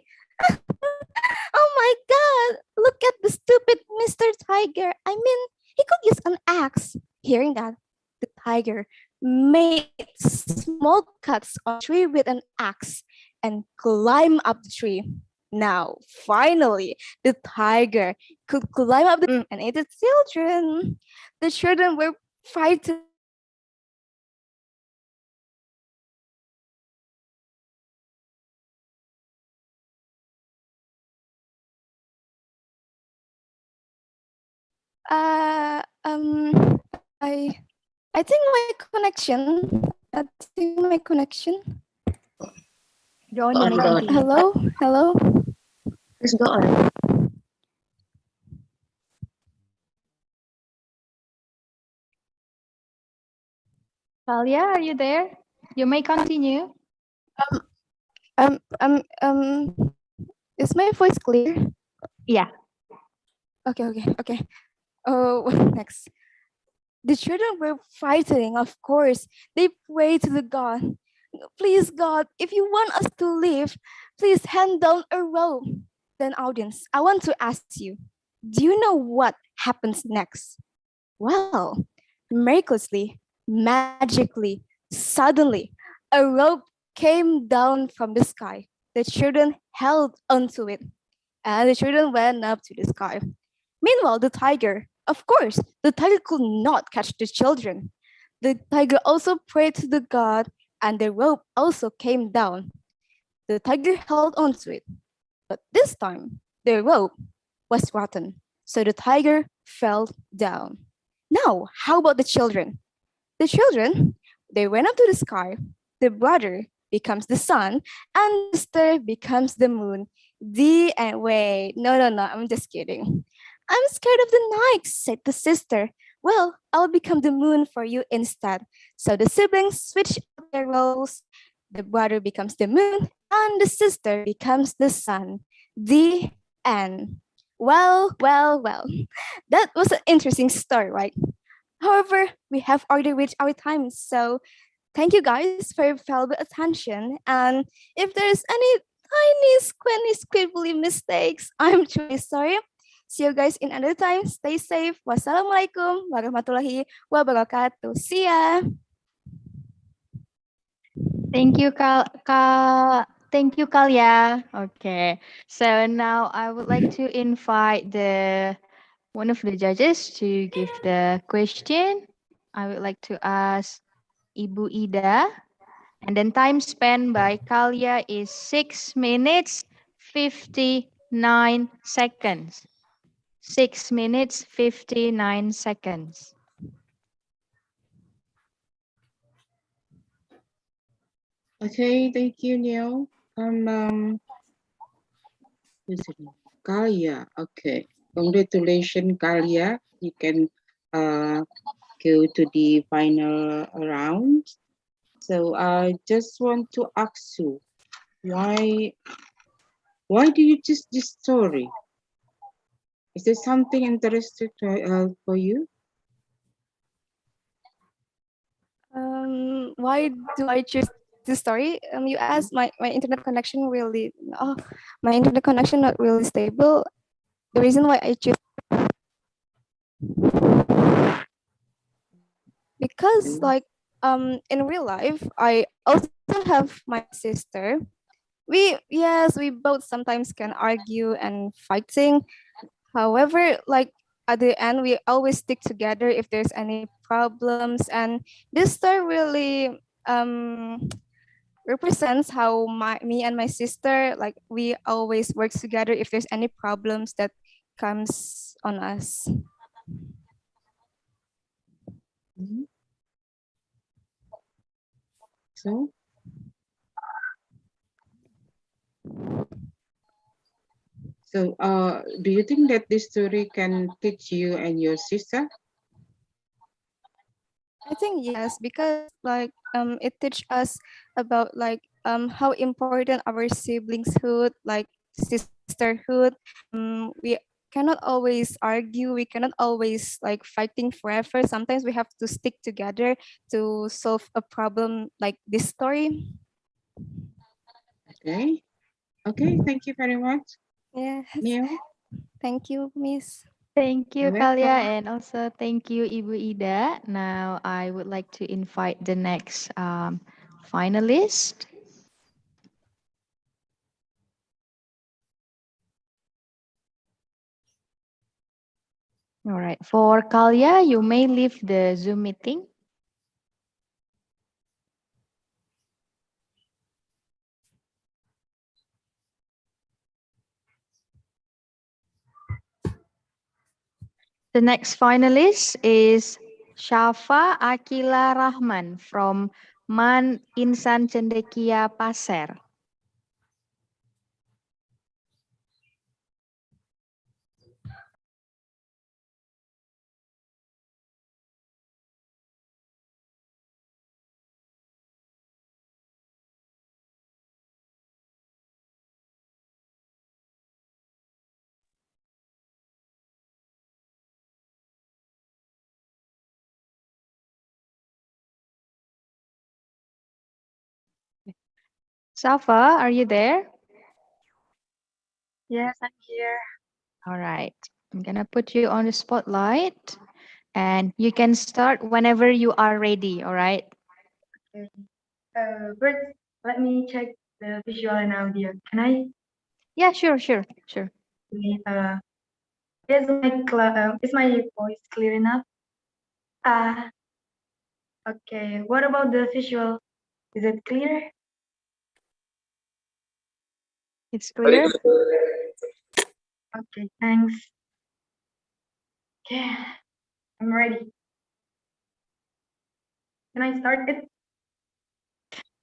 Oh my God, look at the stupid Mr. Tiger. I mean, he could use an axe. Hearing that, the tiger made small cuts on the tree with an axe and climbed up the tree. Now, finally, the tiger could climb up the and eat the children. The children were frightened. Uh, um, I, I think my connection. I think my connection. Go on, you may continue. Hello. Please go on. Talia, are you there? You may continue. Is my voice clear? Yeah. Okay. Oh, next. The children were fighting, of course. They prayed to the God. Please, God, if you want us to live, please hand down a rope. Then, audience, I want to ask you, do you know what happens next? Well, miraculously, magically, suddenly, a rope came down from the sky. The children held onto it, and the children went up to the sky. Meanwhile, of course, the tiger could not catch the children. The tiger also prayed to the God, and the rope also came down. The tiger held onto it, but this time, the rope was rotten, so the tiger fell down. Now, how about the children? The children, they went up to the sky. The brother becomes the sun, and the sister becomes the moon. Wait, no, I'm just kidding. I'm scared of the night, said the sister. Well, I'll become the moon for you instead. So the siblings switch out their roles. The brother becomes the moon, and the sister becomes the sun. The end. Well. That was an interesting story, right? However, we have already reached our time, so thank you guys for your valuable attention. And if there's any tiny, squibbly mistakes, I'm truly sorry. See you guys in another time. Stay safe. Wassalamualaikum warahmatullahi wabarakatuh. See ya. Thank you, Thank you, Kalia. Okay. So now I would like to invite the one of the judges to give the question. I would like to ask Ibu Ida. And then time spent by Kalia is 6 minutes 59 seconds. 6 minutes 59 seconds. Okay, thank you, Neil. Who's it? Kalia. Okay, congratulations, Kalia. You can go to the final round. So I just want to ask you, why do you choose this story? Is there something interesting for you? Why do I choose this story? You asked my internet connection really. Oh, my internet connection not really stable. The reason why I choose because like in real life I also have my sister. We both sometimes can argue and fighting. However, like at the end we always stick together if there's any problems, and this story really represents how me and my sister, like we always work together if there's any problems that comes on us. So, do you think that this story can teach you and your sister? I think yes, because like it teach us about like how important our siblingshood, like sisterhood. We cannot always argue, we cannot always like fighting forever. Sometimes we have to stick together to solve a problem like this story. Okay, thank you very much. Yes. Neil? Thank you, Miss. Thank you, You're Kalia, welcome. and also thank you, Ibu Ida. Now I would like to invite the next finalist. All right, for Kalia, you may leave the Zoom meeting. The next finalist is Syafa Akila Rahman from Man Insan Cendekia Pasir. Safa, are you there? Yes, I'm here. All right, I'm gonna put you on the spotlight and you can start whenever you are ready, all right? Okay. First, let me check the visual and audio. Can I? Yeah, sure. Okay, is my voice clear enough? Okay. What about the visual? Is it clear? It's clear. Okay, thanks. Okay, I'm ready. Can I start it?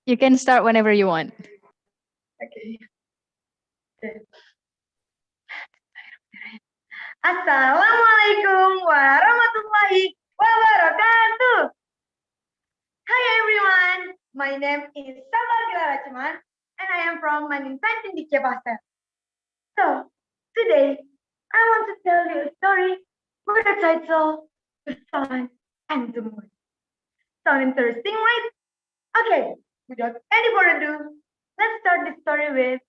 You can start whenever you want. Okay. Okay. Assalamualaikum warahmatullahi wabarakatuh. Hi everyone, my name is Safa Gilarachuman and I am from Manintan Cendekia Pasir. So, today I want to tell you a story with the title The Sun and the Moon. Sound interesting, right? Okay, without any further ado, let's start the story with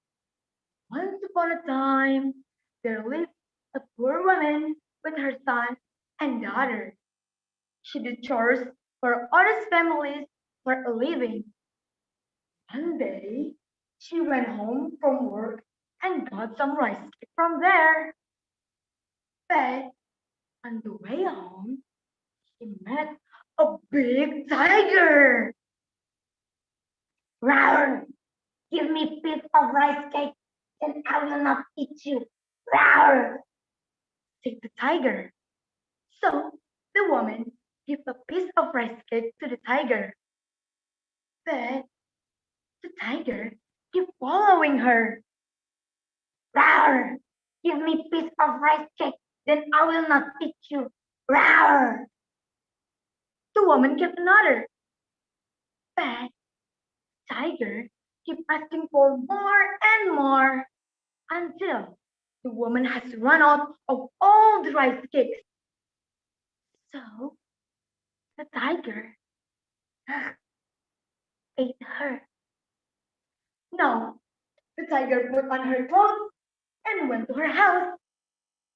once upon a time, there lived a poor woman with her son and daughter. She did chores for other families for a living. One day, she went home from work and got some rice cake from there. But on the way home, she met a big tiger. Roar! Give me a piece of rice cake, and I will not eat you. Roar! Said the tiger. So the woman gave a piece of rice cake to the tiger. But the tiger kept following her. Roar! Give me a piece of rice cake, then I will not eat you. Roar! The woman gave another. But tiger kept asking for more and more until the woman has run out of all the rice cakes. So the tiger ate her. Now the tiger put on her clothes and went to her house.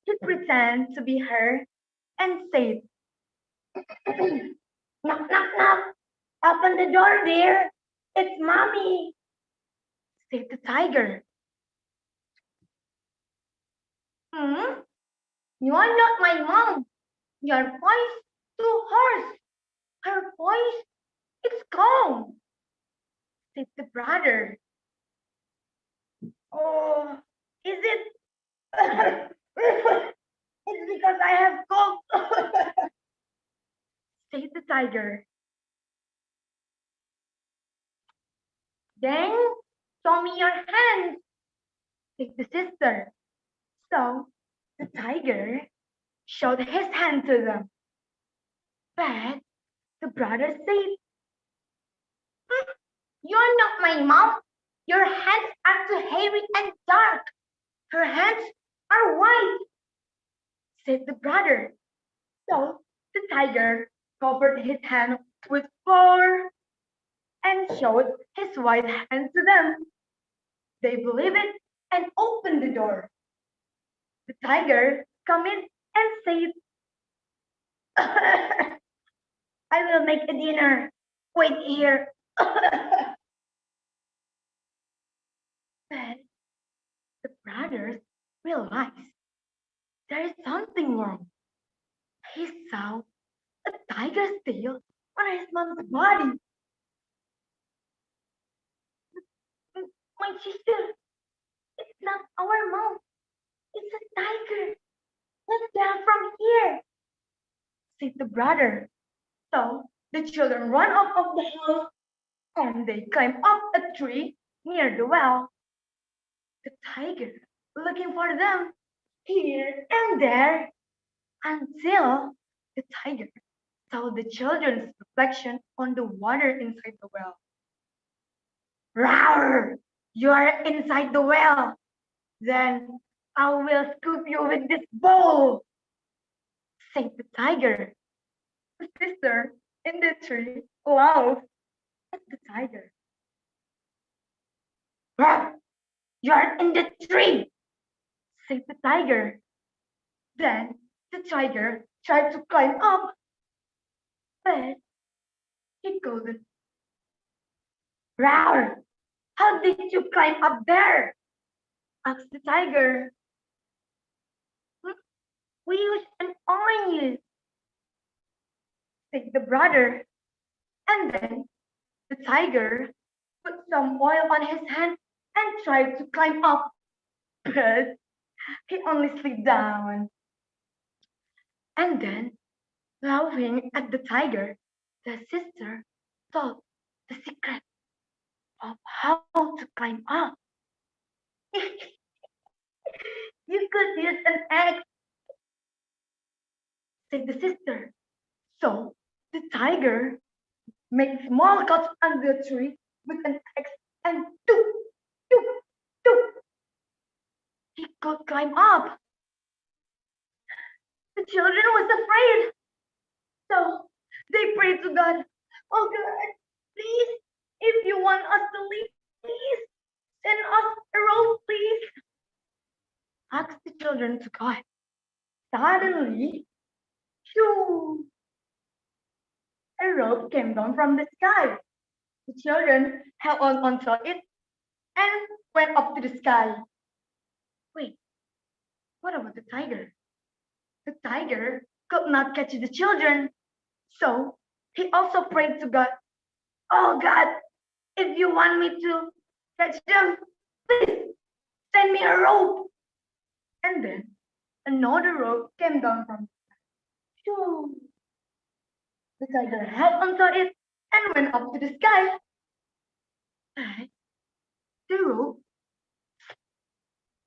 He pretended to be her and said, knock, knock, knock. Open the door, dear. It's mommy, said the tiger. Hmm? You are not my mom. Your voice too hoarse. Her voice is calm, said the brother. Oh, is it? It's because I have cold, said the tiger. Then show me your hands, said the sister. So the tiger showed his hand to them. But the brother said, "Hmm, you're not my mom. Your hands are too hairy and dark. Her hands are white," said the brother. So the tiger covered his hand with fur and showed his white hand to them. They believed it and opened the door. The tiger come in and said, I will make a dinner. Wait here. But the brothers realized there is something wrong. He saw a tiger's tail on his mom's body. My sister, it's not our mom. It's a tiger. Let's get from here, said the brother. So the children run out of the house and they climb up a tree near the well. The tiger looking for them here and there until the tiger saw the children's reflection on the water inside the well. Roar! You are inside the well. Then I will scoop you with this bowl, said the tiger. The sister in the tree laughed at the tiger. Roar! You are in the tree, said the tiger. Then the tiger tried to climb up, but he couldn't. Roar! How did you climb up there? Asked the tiger. "Hmm, we use an oil," said the brother. And then the tiger put some oil on his hand and tried to climb up, but he only slid down. And then, laughing at the tiger, the sister told the secret of how to climb up. You could use an axe, said the sister. So the tiger made small cuts under the tree with an axe and toop, toop, toop. He could climb up. The children was afraid. So they prayed to God, oh God, please, if you want us to leave, please send us a rope, please. Ask the children to God. Suddenly, shoo, a rope came down from the sky. The children held on onto it and went up to the sky. Wait, what about the tiger? The tiger could not catch the children. So he also prayed to God, oh God, if you want me to catch them, please send me a rope. And then another rope came down from the sky. The tiger held onto it and went up to the sky. But the rope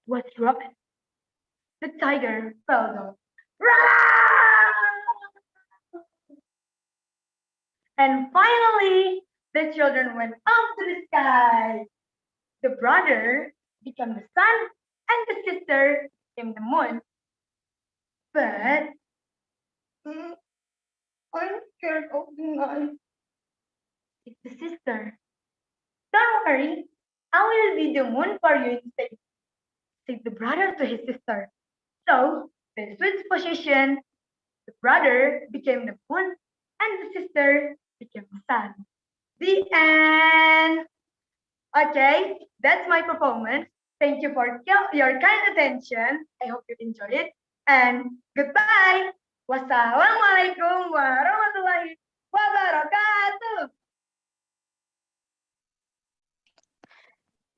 was dropped. The tiger fell down. And finally, the children went up to the sky. The brother became the sun, and the sister became the moon. But I'm scared of the night. It's the sister. Don't worry, I will be the moon for you instead, said the brother to his sister. So they switched position. The brother became the moon, and the sister became the sun. The end. Okay, that's my performance. Thank you for your kind attention. I hope you enjoy it. And goodbye. Wassalamualaikum warahmatullahi wabarakatuh.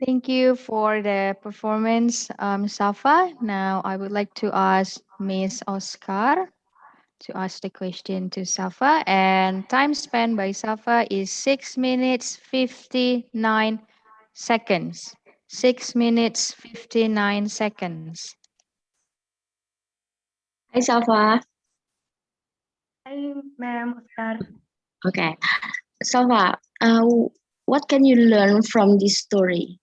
Thank you for the performance, Safa. Now I would like to ask Miss Oscar to ask the question to Safa. And time spent by Safa is 6 minutes 59 seconds. 6 minutes 59 seconds. Hi, Safa. Hi, ma'am, Oscar. Okay. Safa, what can you learn from this story?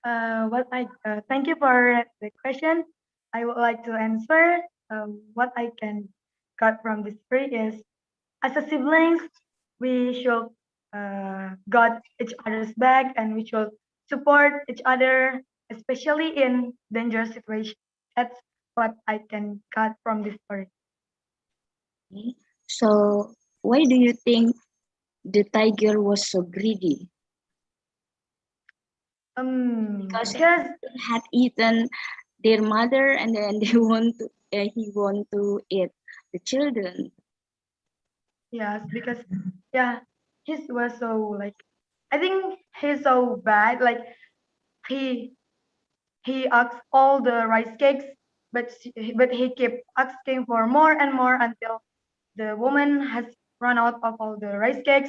Thank you for the question. I would like to answer. What I can got from this story is, as a siblings, we should got each other's back, and we should support each other, especially in dangerous situations. That's what I can got from this story. Okay. So, why do you think the tiger was so greedy? Because he had eaten their mother, and then he want to eat the children. Yes, because his was so like, I think he's so bad. Like he asked all the rice cakes, but he kept asking for more and more until the woman has run out of all the rice cakes.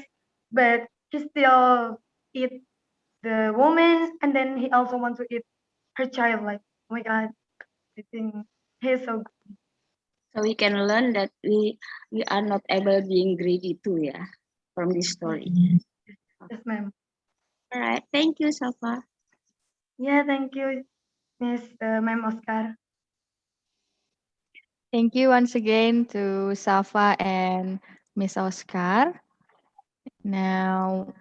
But he still eat the woman, and then he also wants to eat her child. Like, oh my God, I think he's so good. So we can learn that we are not able being greedy too, yeah, from this story. Yes, ma'am. All right, thank you, Safa. Yeah, thank you, Miss Ma'am Oscar. Thank you once again to Safa and Miss Oscar. Now,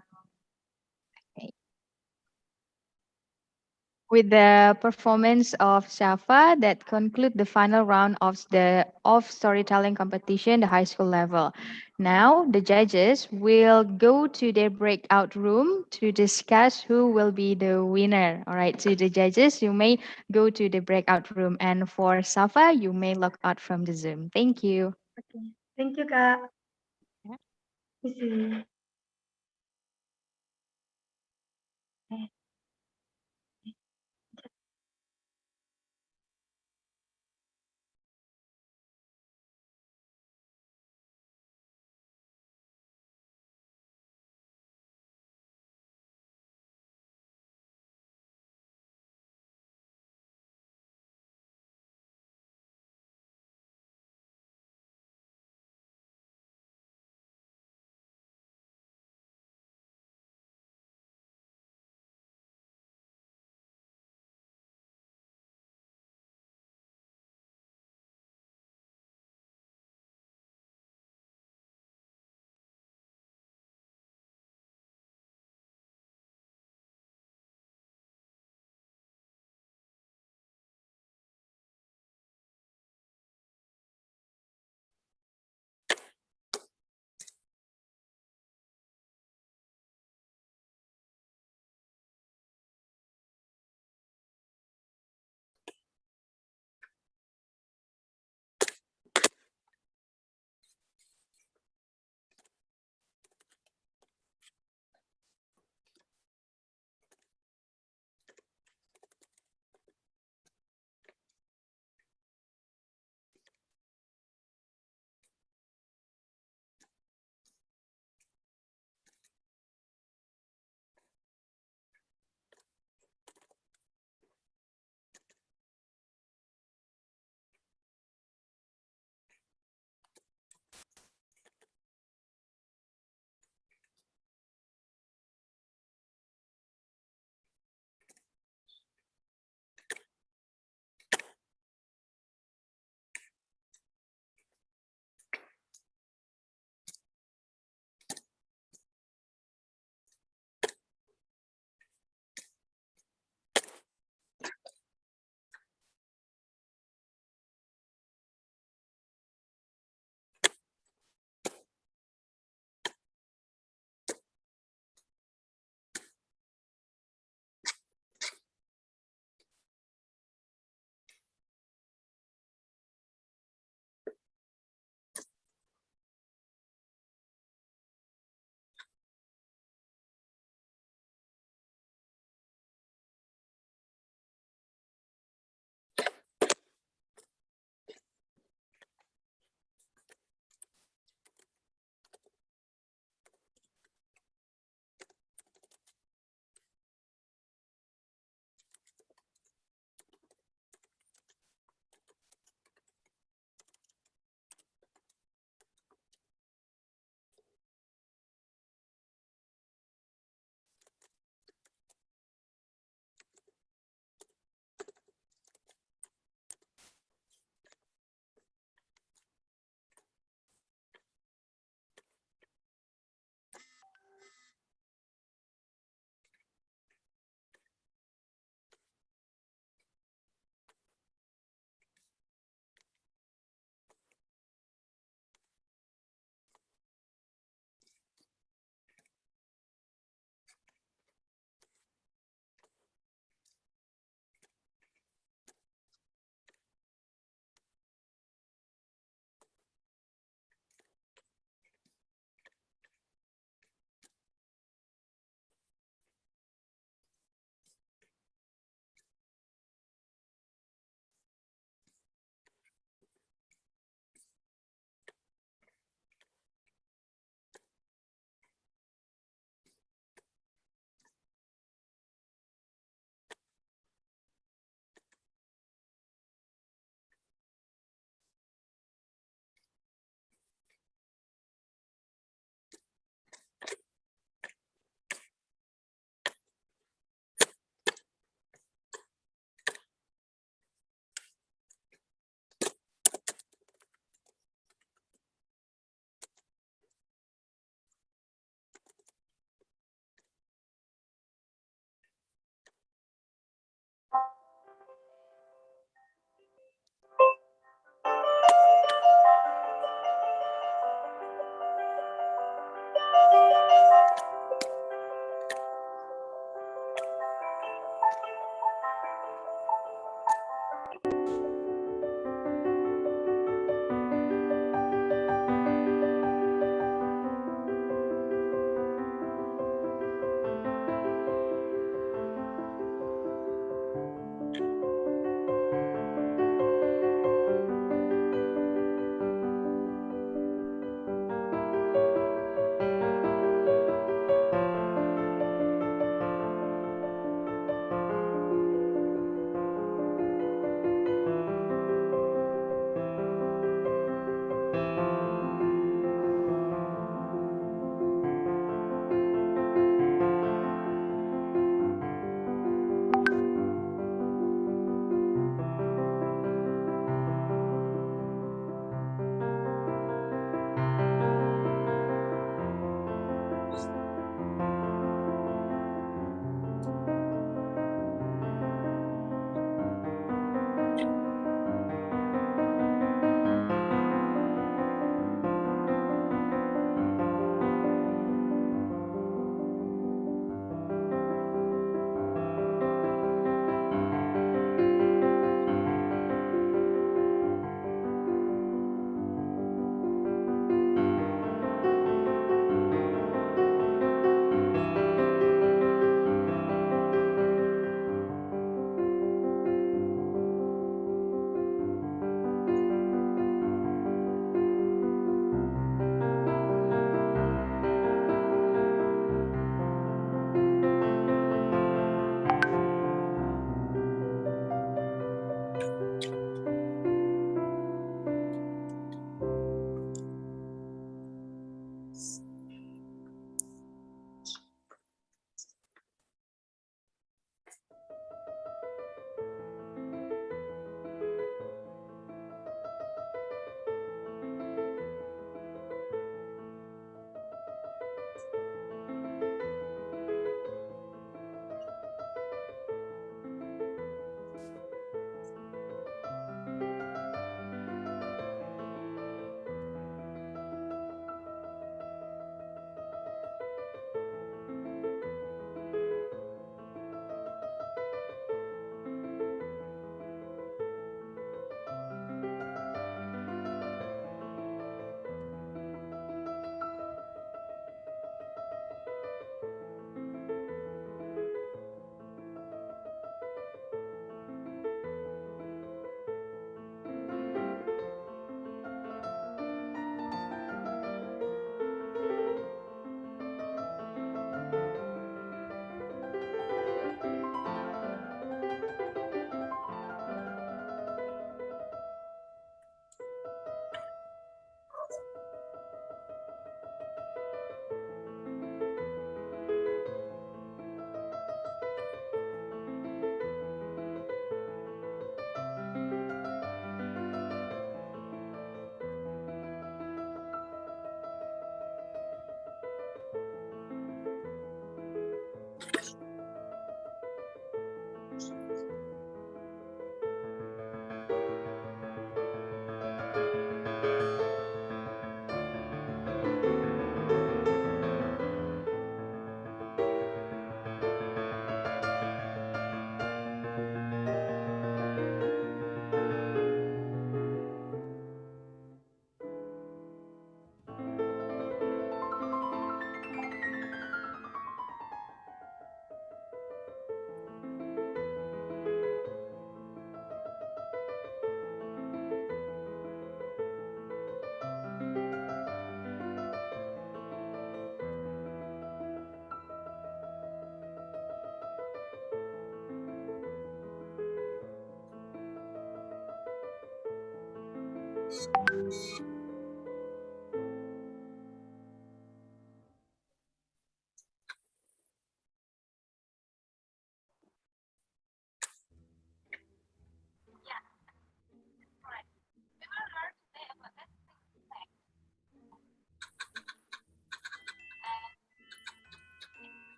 with the performance of Safa, that conclude the final round of the storytelling competition, the high school level. Now, the judges will go to their breakout room to discuss who will be the winner. All right, so the judges, you may go to the breakout room, and for Safa, you may log out from the Zoom. Thank you. Okay. Thank you, Kak. Let me see.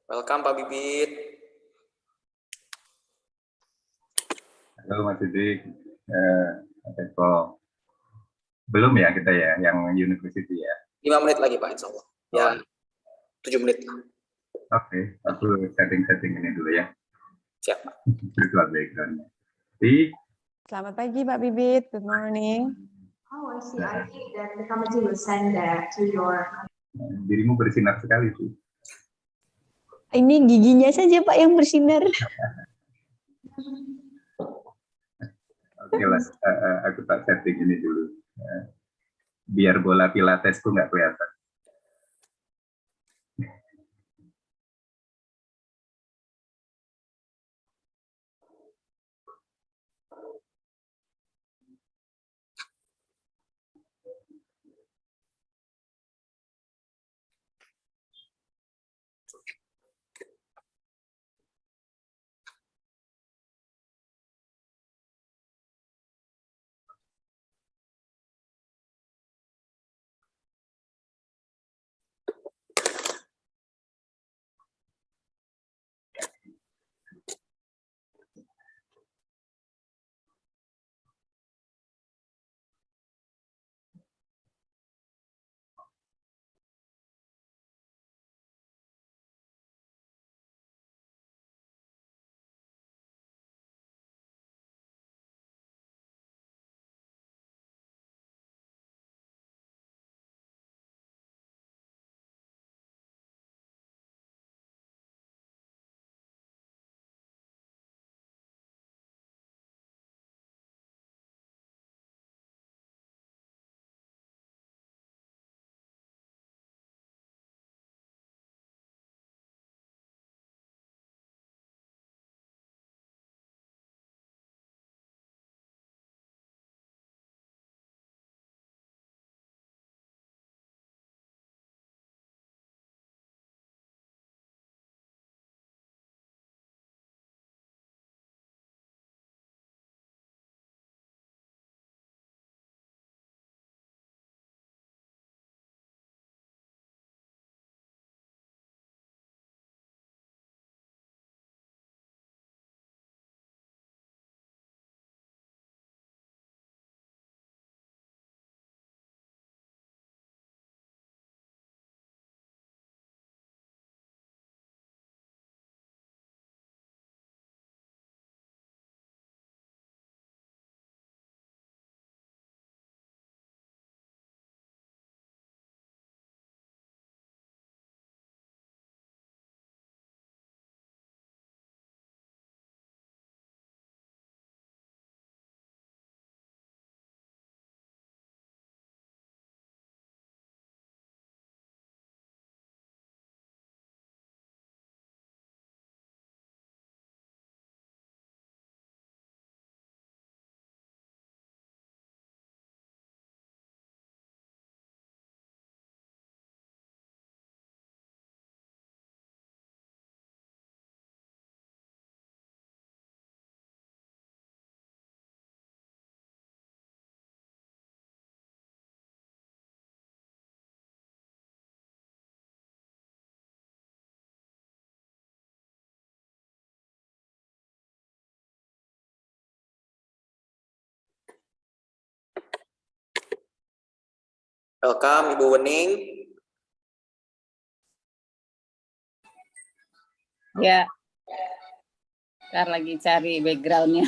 Welcome Pak Bibit. Halo Mas Sidik. Belum ya kita ya, yang university ya? 5 menit lagi Pak, insya Allah. Ya, 7 menit. Oke, aku setting ini dulu ya. Siap Pak. Virtual background-nya. Selamat pagi Pak Bibit. Good morning. Oh, I see. I think that the committee will send that to your. Dirimu bersinar sekali sih. Ini giginya saja Pak yang bersinar. Oke lah, aku tak setting ini dulu. Biar bola pilatesku nggak kelihatan. Welcome Ibu Wening. Ya, ntar lagi cari background-nya.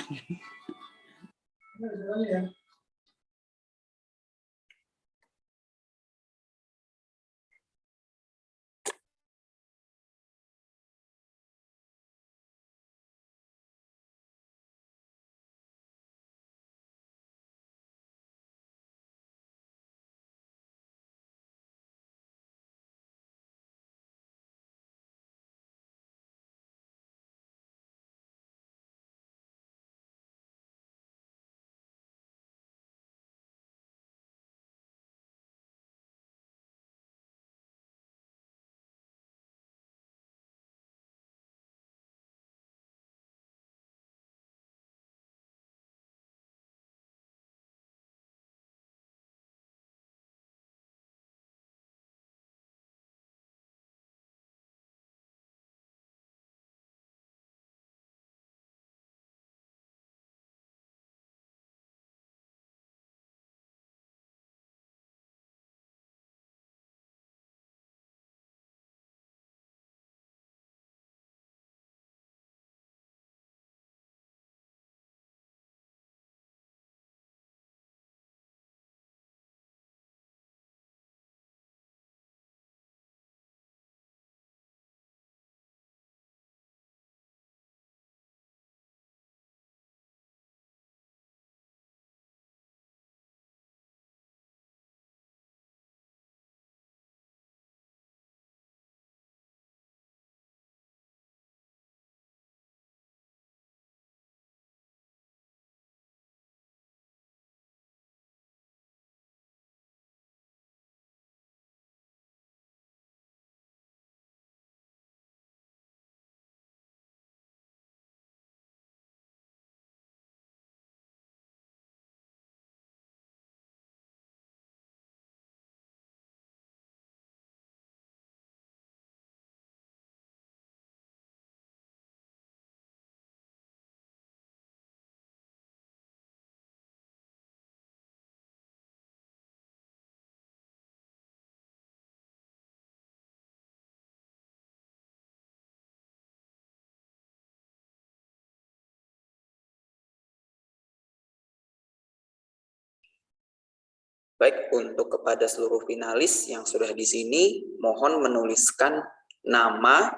Baik, untuk kepada seluruh finalis yang sudah di sini, mohon menuliskan nama,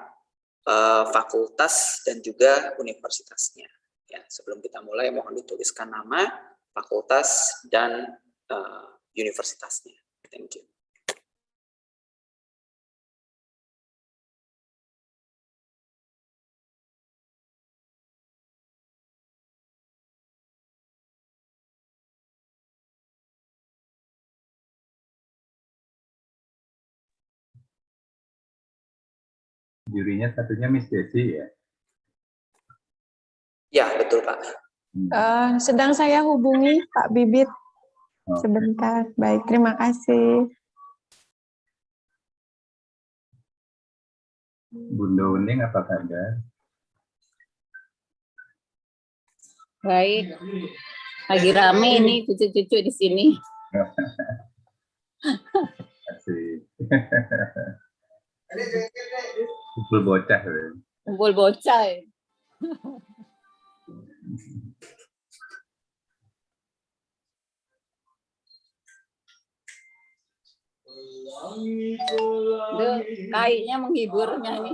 fakultas, dan juga universitasnya. Ya, sebelum kita mulai, mohon dituliskan nama, fakultas, dan universitasnya. Thank you. Jurinya satunya Miss Desi ya? Ya, betul Pak. Sedang saya hubungi Pak Bibit. Sebentar. Baik, terima kasih. Bunda Uning apa kabar? Baik. Lagi rame ini cucu-cucu di sini. Asik. Kumpul bocah. Kumpul bocah. Ya. Duh, kayaknya menghibur nyanyi.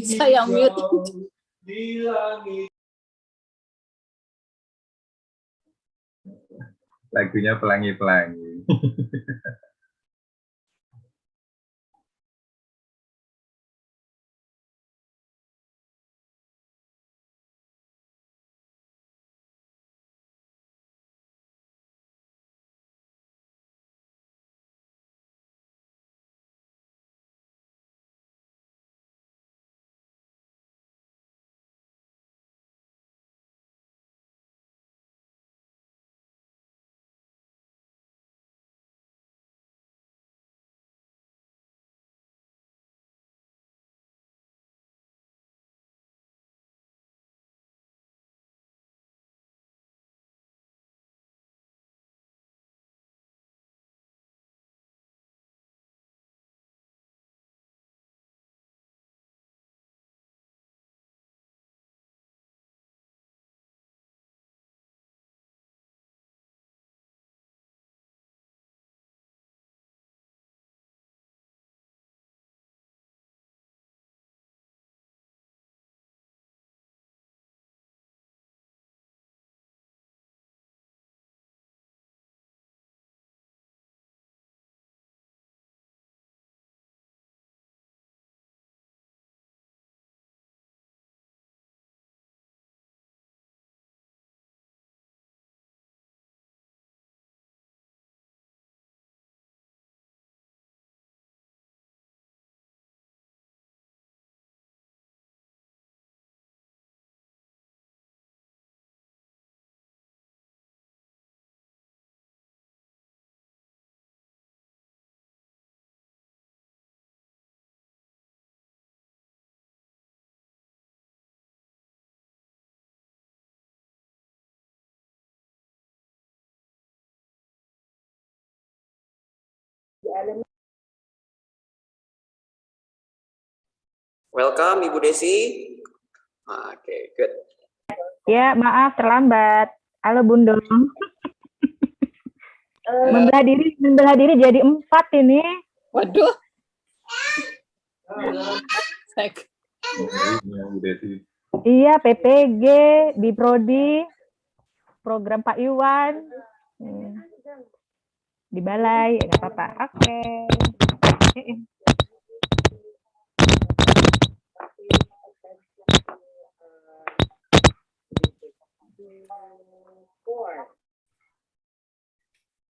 Saya mute. Lagunya pelangi-pelangi. Welcome Ibu Desi. Oke, good. Ya, maaf terlambat. Halo Bundong. Membelah diri jadi 4 ini. Waduh. Iya, PPG di Prodi, program Pak Iwan. Di balai, nggak apa-apa. Oke.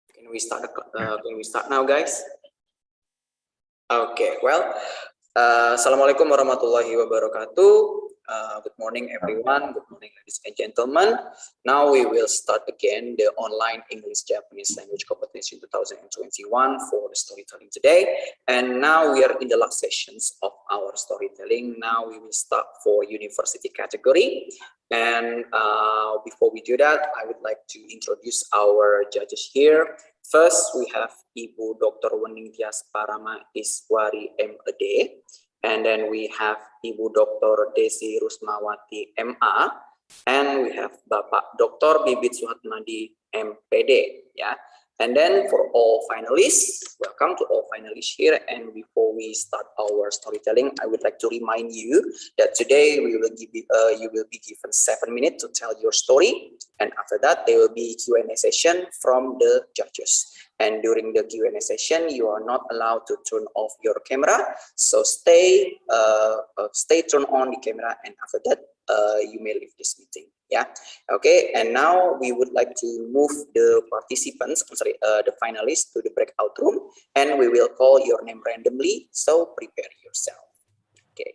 Can we start now, guys? Okay, well, Assalamualaikum warahmatullahi wabarakatuh. Good morning, everyone. Good morning, ladies and gentlemen. Now we will start again the online English-Japanese language competition 2021 for the storytelling today. And now we are in the last sessions of our storytelling. Now we will start for university category. And before we do that, I would like to introduce our judges here. First, we have Ibu Dr. Wening Tias Parama Iswari M.Ed. And then we have Ibu Dr. Desi Rusmawati MA. and we have Bapak Dr. Bibit Suhatmadi, MPD. Yeah. And then for all finalists, welcome to all finalists here. And before we start our storytelling, I would like to remind you that today you will be given 7 minutes to tell your story. And after that, there will be Q&A session from the judges. And during the Q&A session, you are not allowed to turn off your camera. So stay turned on the camera, and after that, you may leave this meeting. Yeah. Okay. And now we would like to move the participants, the finalists, to the breakout room, and we will call your name randomly. So prepare yourself. Okay.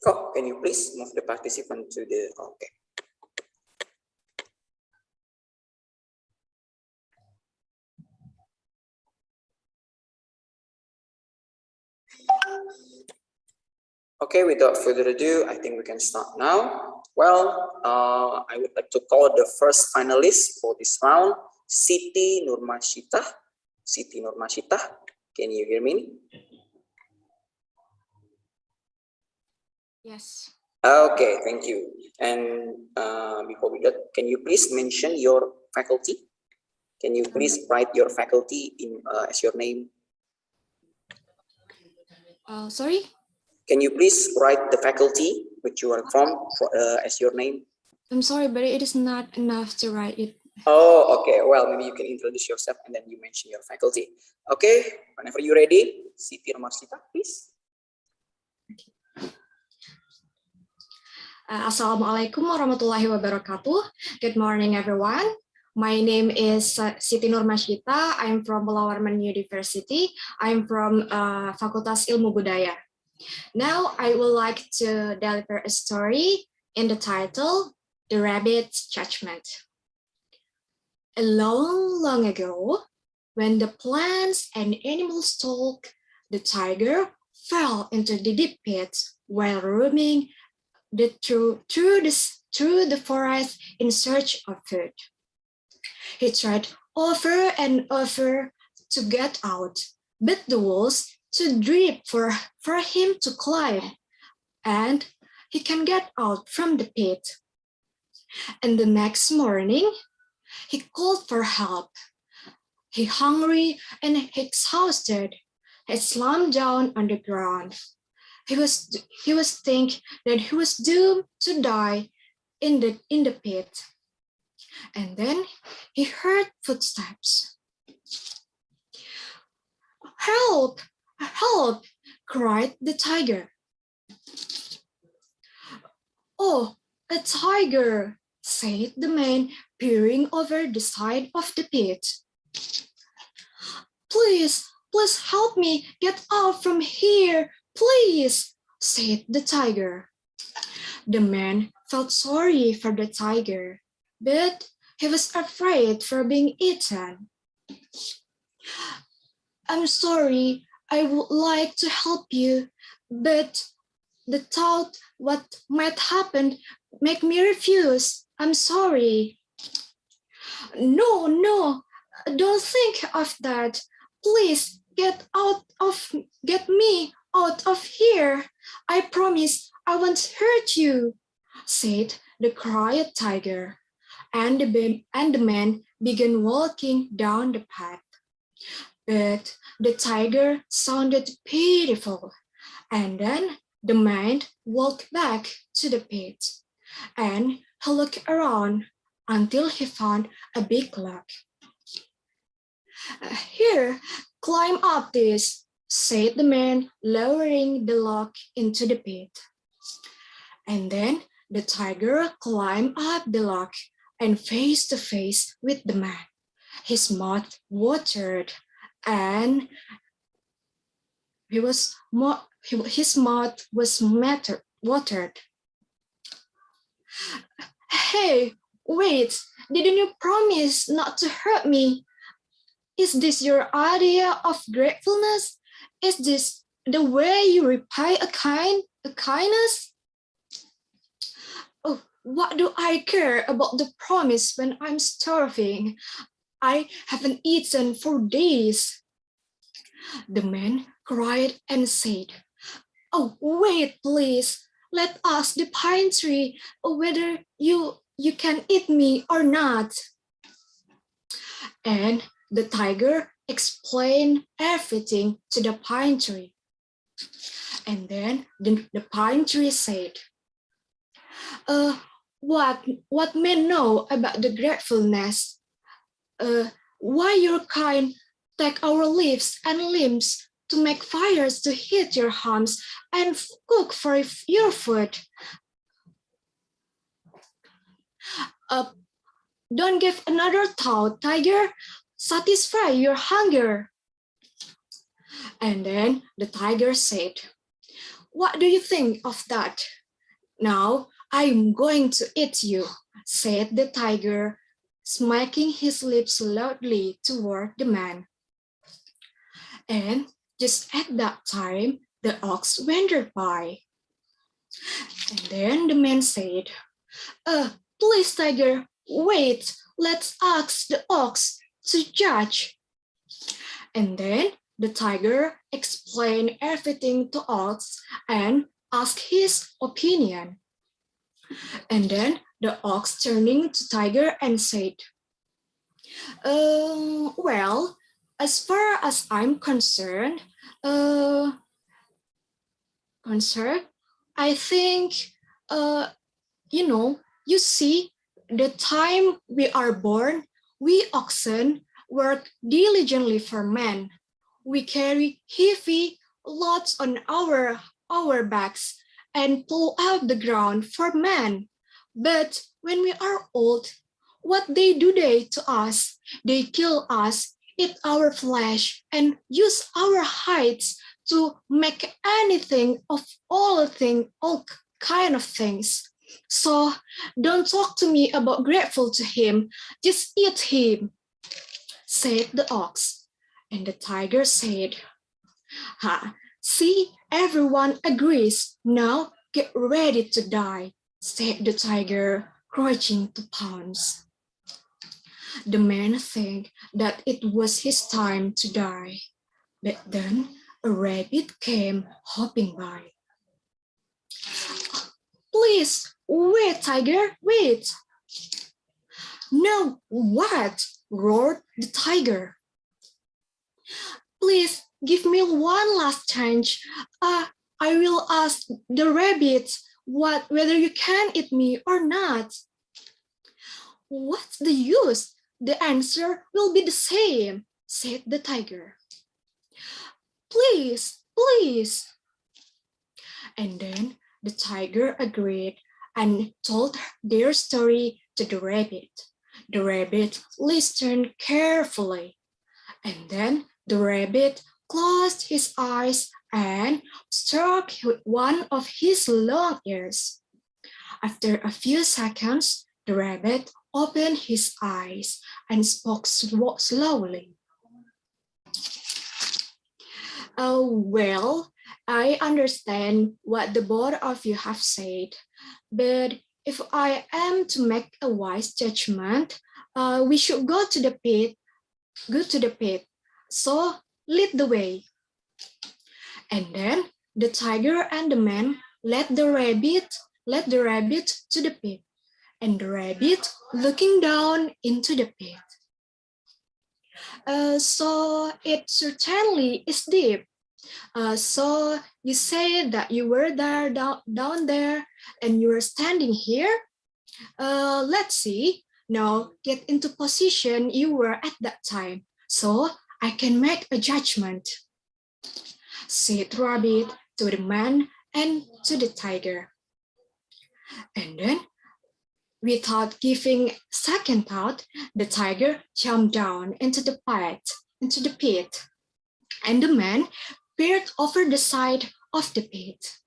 Oh, can you please move the participant to the, okay. Okay, without further ado, I think we can start now. Well, I would like to call the first finalist for this round, Siti Nurmasyitah. Siti Nurmasyitah, can you hear me? Yes. Okay, thank you. And before we go, can you please mention your faculty? Can you please write your faculty in as your name? Sorry? Can you please write the faculty which you are from as your name? I'm sorry, but it is not enough to write it. Oh, okay. Well, maybe you can introduce yourself and then you mention your faculty. Okay, whenever you're ready, Siti Nurmasyitah, please. Assalamualaikum warahmatullahi wabarakatuh. Good morning, everyone. My name is Siti Nurmasyitah. I'm from Bulawarman University. I'm from Fakultas Ilmu Budaya. Now, I would like to deliver a story in the title, The Rabbit's Judgment. A long, long ago, when the plants and animals talk, the tiger fell into the deep pit while roaming through the forest in search of food. He tried over and over to get out, but the walls too deep for him to climb, and he can get out from the pit. And the next morning, he called for help. He hungry and exhausted. He slumped down on the ground. He was thinking that he was doomed to die in the pit. And then he heard footsteps. Help! Help! Cried the tiger. Oh, a tiger, said the man, peering over the side of the pit. Please, please help me get out from here. Please, said the tiger. The man felt sorry for the tiger, but he was afraid for being eaten. I'm sorry, I would like to help you, but the thought what might happen make me refuse. I'm sorry. No, no, don't think of that. Please get me out of here. I promise I won't hurt you, said the quiet tiger. And the man began walking down the path. But the tiger sounded pitiful, and then the man walked back to the pit, and he looked around until he found a big log. Here, climb up this, said the man, lowering the log into the pit. And then the tiger climbed up the log and face to face with the man. His mouth watered, and his mouth was watered. Hey, wait, didn't you promise not to hurt me? Is this your idea of gratefulness? Is this the way you repay a kindness? Oh, what do I care about the promise when I'm starving? I haven't eaten for days. The man cried and said, "Oh, wait, please. Let us the pine tree whether you can eat me or not." And the tiger explained everything to the pine tree. And then the pine tree said, what men know about the gratefulness? Why your kind take our leaves and limbs to make fires to heat your homes and cook for your food? Don't give another thought, tiger. Satisfy your hunger. And then the tiger said, "What do you think of that? Now I'm going to eat you," said the tiger, smacking his lips loudly toward the man. And just at that time, the ox wandered by. And then the man said, "Please, tiger, wait, let's ask the ox to judge." And then the tiger explained everything to ox and asked his opinion. And then the ox turning to tiger and said, "Well, as far as I'm concerned, I think, you see, the time we are born, we oxen work diligently for men. We carry heavy loads on our backs and pull out the ground for men. But when we are old, what they do to us? They kill us, eat our flesh, and use our hides to make anything of all kind of things. So don't talk to me about grateful to him, just eat him," said the ox. And the tiger said, "See, everyone agrees. Now get ready to die," said the tiger, crouching to pounce. The man think that it was his time to die. But then a rabbit came hopping by. "Please, wait, tiger, wait." "No, what?" roared the tiger. "Please give me one last chance. I will ask the rabbit whether you can eat me or not." "What's the use? The answer will be the same," said the tiger. "Please, please." And then the tiger agreed and told their story to the rabbit. The rabbit listened carefully, and then the rabbit closed his eyes and stroked one of his long ears. After a few seconds, the rabbit opened his eyes and spoke slowly. "Well, I understand what the both of you have said, but if I am to make a wise judgment, we should go to the pit. So lead the way." And then the tiger and the man led the rabbit to the pit, and the rabbit looking down into the pit. "So it certainly is deep. So you say that you were there down there and you were standing here? Let's see. Now get into position you were at that time, so I can make a judgment," said rabbit to the man and to the tiger. And then, without giving second thought, the tiger jumped down into the pit, and the man peered over the side of the pit.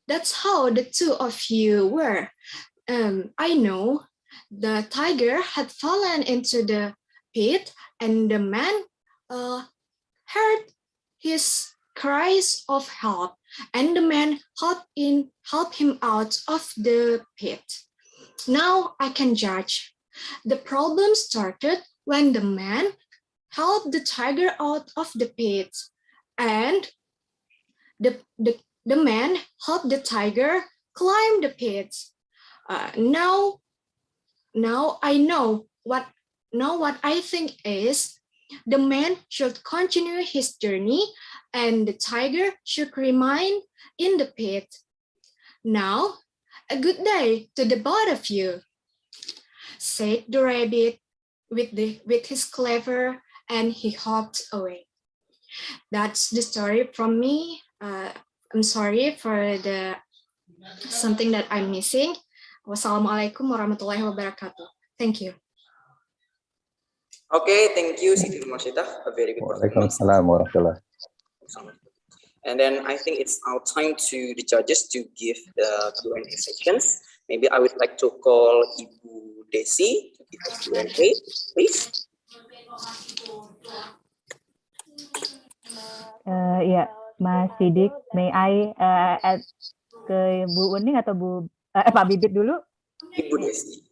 That's how the two of you were. I know the tiger had fallen into the pit, and the man heard his cries of help, and the man helped him out of the pit. Now I can judge. The problem started when the man helped the tiger out of the pit, and the man helped the tiger climb the pit. Now I know what I think is the man should continue his journey and the tiger should remain in the pit. Now, a good day to the both of you, said the rabbit with his clever, and he hopped away. That's the story from me. I'm sorry for the something that I'm missing. Wassalamualaikum warahmatullahi wabarakatuh. Thank you. Okay, thank you, Siti Nurmasyitah. A very good performance. Waalaikumsalam warahmatullahi. And then I think it's our time to the judges to give the Q&A sections. Maybe I would like to call Ibu Desi to give us Q&A, please. Ya, Mas Sidik, may I add ke Bu Uning atau Pak Bibit dulu? Ibu Desi.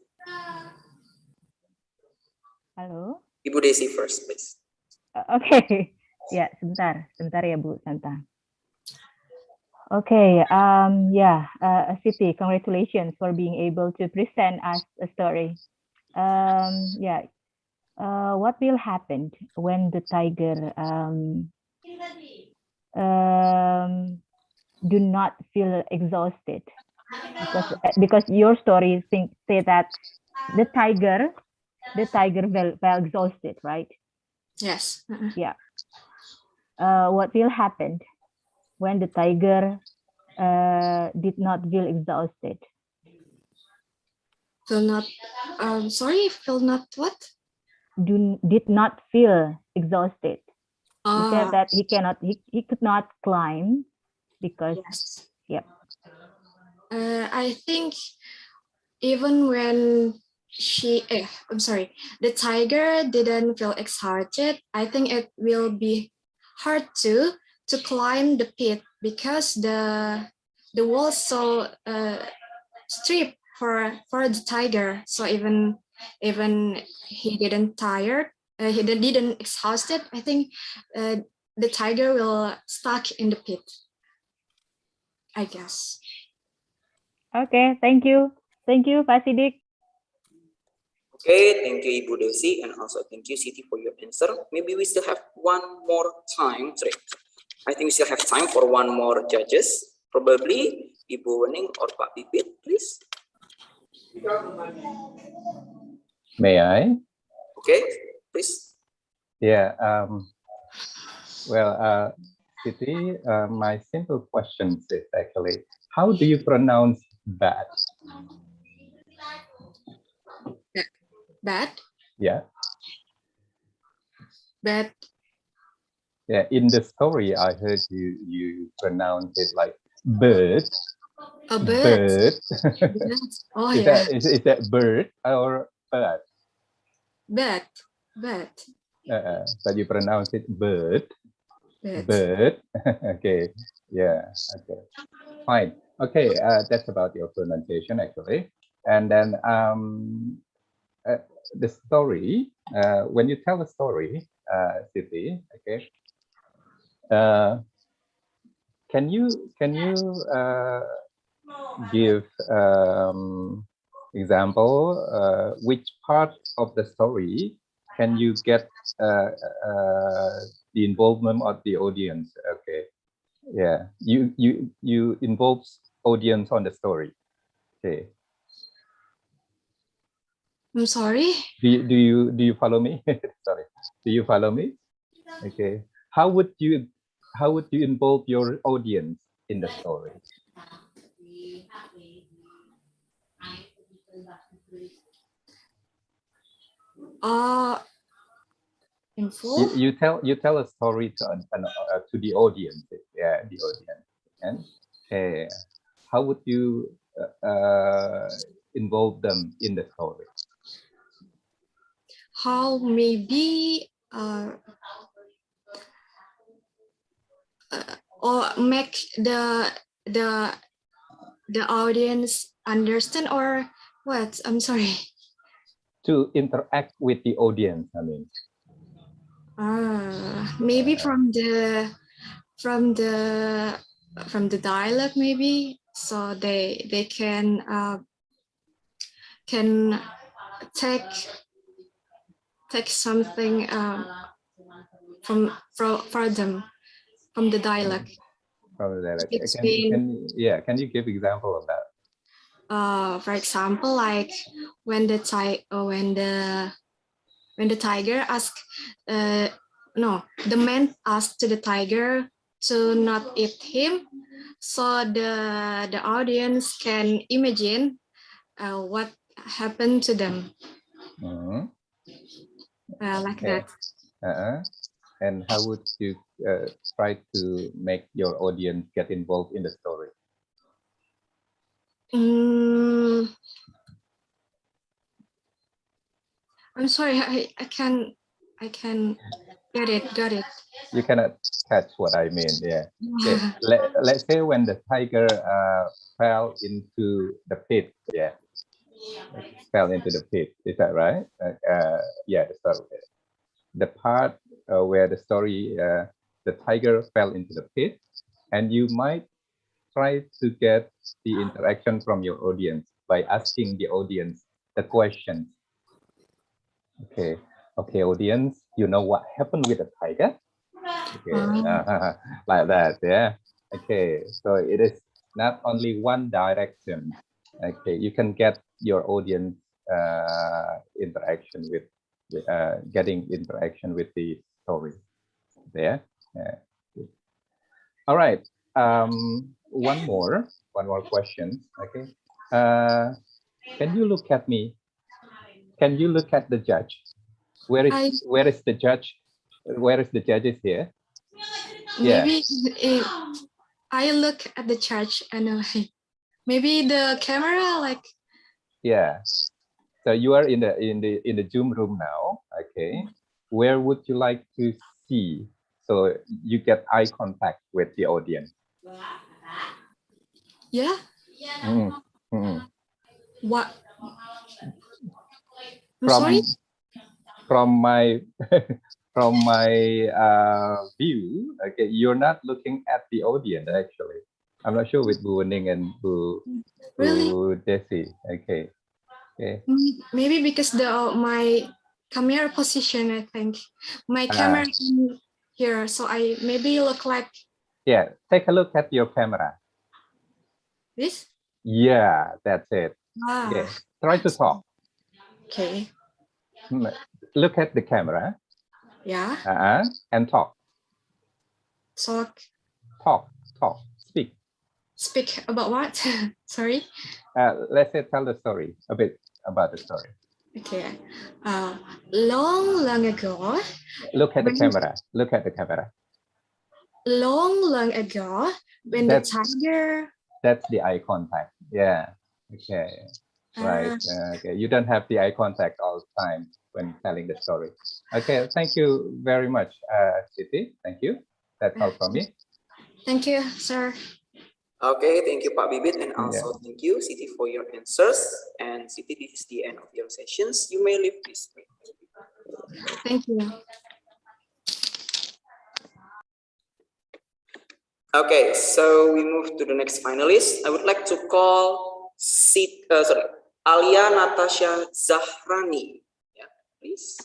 Halo. Ibu Desi first, please. Oke, ya sebentar ya Bu Santa. Okay, Siti, congratulations for being able to present us a story. What will happen when the tiger do not feel exhausted? Because your story say that the tiger felt exhausted, right? Yes. Yeah. What will happen when the tiger did not feel exhausted? Feel not. Feel not what? Did not feel exhausted. He said Ah. that he could not climb because. Yes. Yep. I think even when the tiger didn't feel exhausted, I think it will be hard to climb the pit because the wall so steep for the tiger. So even he didn't tired, he didn't exhausted, I think the tiger will stuck in the pit, I guess. Okay, thank you, Pak Sidik. Okay, thank you, Ibu Desi, and also thank you, Siti, for your answer. Maybe we still have one more time. Sorry, I think we still have time for one more judges. Probably Ibu Wening or Pak Bibit, please. May I? Okay, please. Yeah. Well, Siti, my simple question is actually, how do you pronounce bat? Bat? Yeah. Bat. Yeah. In the story, I heard you pronounce it like bird. A bird. Oh is yeah. Is that bird or bird? Bat. But you pronounce it bird. Bird. Bird. Okay. Yeah. Okay. Fine. Okay. That's about your pronunciation actually. And then the story. When you tell a story, Siti. Okay. Can you give example which part of the story can you get the involvement of the audience? Okay, yeah, you involve audience on the story. Okay. I'm sorry. Do you follow me? Sorry. Do you follow me? Okay. How would you involve your audience in the story? You tell a story to the audience. Yeah, the audience. And how would you involve them in the story? How maybe or make the audience understand, or what? I'm sorry. To interact with the audience, I mean. Maybe from the dialogue, maybe, so they can take something for them from the dialogue. From the dialogue. Explain. Can you give example of that? For example, like when the tiger asked, no, the man asked to the tiger to not eat him, so the audience can imagine what happened to them. Like that. And how would you try to make your audience get involved in the story? I'm sorry, I can got it. You cannot catch what I mean, yeah. Okay. Let's say when the tiger fell into the pit, yeah. Fell into the pit, is that right? Yeah, the part where the story, the tiger fell into the pit, and you might try to get the interaction from your audience by asking the audience the questions. Okay, audience, you know what happened with the tiger? Okay, like that, yeah. Okay, so it is not only one direction. Okay, you can get your audience interaction with getting interaction with the story there. Yeah. All right. One more question. Okay. Can you look at me? Can you look at the judge? Where is the judge? Where is the judges here? Maybe I look at the church and maybe the camera, like. Yeah. So you are in the Zoom room now. Okay. Where would you like to see so you get eye contact with the audience? Yeah. What? Sorry? From my view, okay, you're not looking at the audience actually. I'm not sure with Bu Ning and Bu Desi. Okay. Maybe because my camera position, I think my camera in here, so I maybe look like. Yeah, take a look at your camera. This? Yeah, that's it. Okay. Try to talk. Okay. Look at the camera. Yeah. And talk. Talk. Speak. Speak about what? Sorry. Let's say tell the story, a bit about the story. Okay. Long ago. Look at the camera. Look at the camera. Long ago, when the tiger. That's the eye contact. Yeah. Okay. Right. Okay. You don't have the eye contact all the time when telling the story. Okay. Thank you very much, Siti. Thank you. That's all from me. Thank you, sir. Okay, thank you, Pak Bibit, and also thank you, Siti, for your answers. And Siti, this is the end of your sessions. You may leave this. Thank you. Okay, so we move to the next finalist. I would like to call Alia Natasha Zahrani. Yeah, please.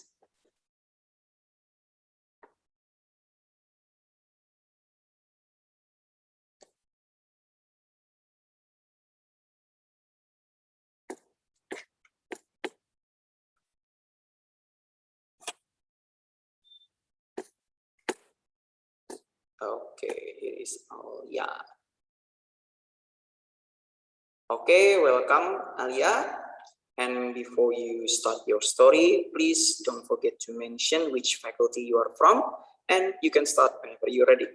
Okay, here is Alia. Okay, welcome, Alia. And before you start your story, please don't forget to mention which faculty you are from, and you can start whenever you're ready.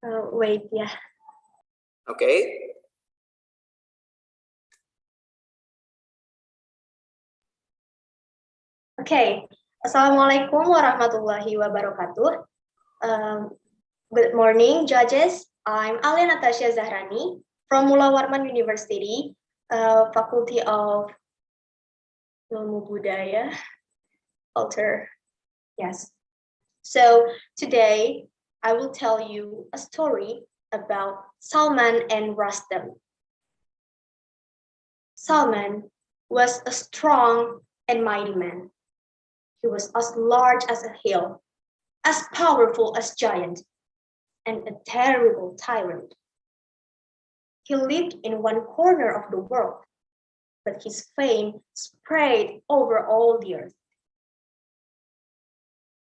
Wait, yeah. Okay. Okay. Assalamualaikum warahmatullahi wabarakatuh. Good morning, judges. I'm Alia Natasha Zahrani from Mula Warman University, Faculty of Ilmu Budaya, Alter. Yes. So today I will tell you a story about Salman and Rustam. Salman was a strong and mighty man. He was as large as a hill, as powerful as giant, and a terrible tyrant. He lived in one corner of the world, but his fame spread over all the earth.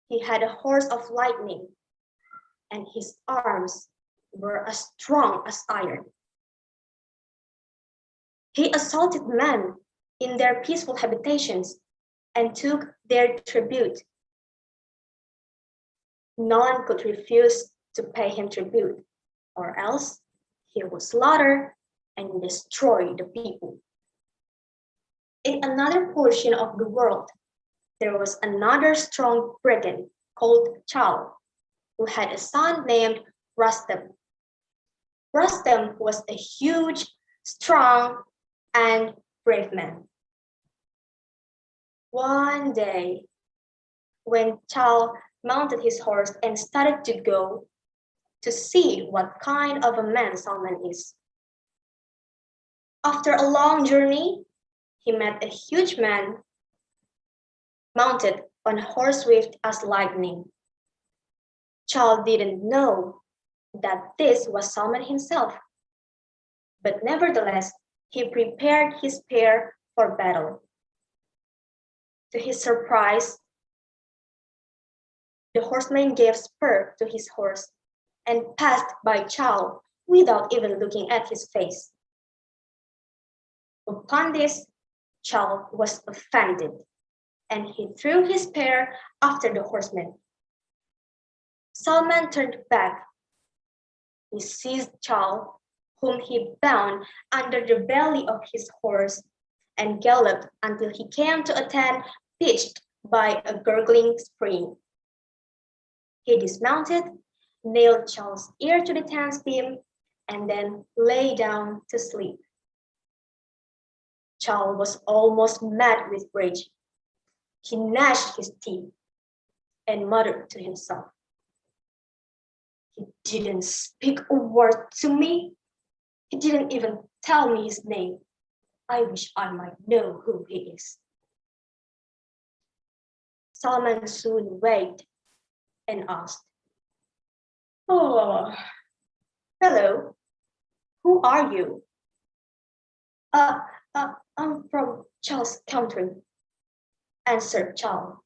He had a horse of lightning, and his arms were as strong as iron. He assaulted men in their peaceful habitations and took their tribute. None could refuse to pay him tribute, or else he would slaughter and destroy the people. In another portion of the world, there was another strong brigand called Chal, who had a son named Rustam. Rustam was a huge, strong, and brave man. One day, when Chal mounted his horse and started to go to see what kind of a man Salman is. After a long journey, he met a huge man mounted on a horse swift as lightning. Chal didn't know that this was Salman himself, but nevertheless, he prepared his spear for battle. To his surprise, the horseman gave spur to his horse and passed by Chal without even looking at his face. Upon this, Chal was offended, and he threw his spear after the horseman. Salman turned back. He seized Chal, whom he bound under the belly of his horse, and galloped until he came to a tent pitched by a gurgling spring. He dismounted, nailed Chal's ear to the tent's beam, and then lay down to sleep. Chal was almost mad with rage. He gnashed his teeth and muttered to himself, "He didn't speak a word to me. He didn't even tell me his name. I wish I might know who he is." Salman soon waked and asked, "Oh, hello, who are you?" I'm from Charles' country," answered Charles.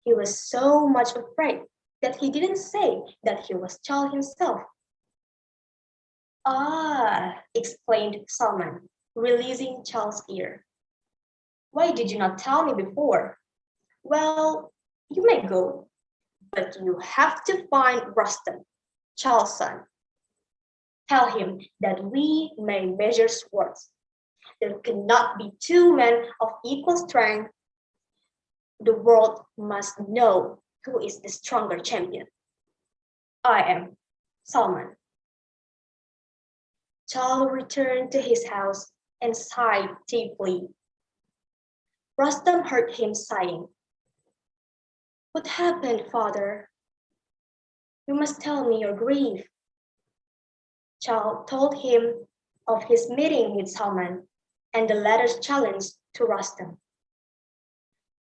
He was so much afraid that he didn't say that he was Charles himself. "Ah," exclaimed Salman, releasing Charles' ear. "Why did you not tell me before? Well, you may go, but you have to find Rustam, Charles' son. Tell him that we may measure swords. There cannot be two men of equal strength. The world must know who is the stronger champion. I am Salman." Charles returned to his house and sighed deeply. Rustam heard him sighing. "What happened, father? You must tell me your grief." Charles told him of his meeting with Salman and the latter's challenge to Rustam.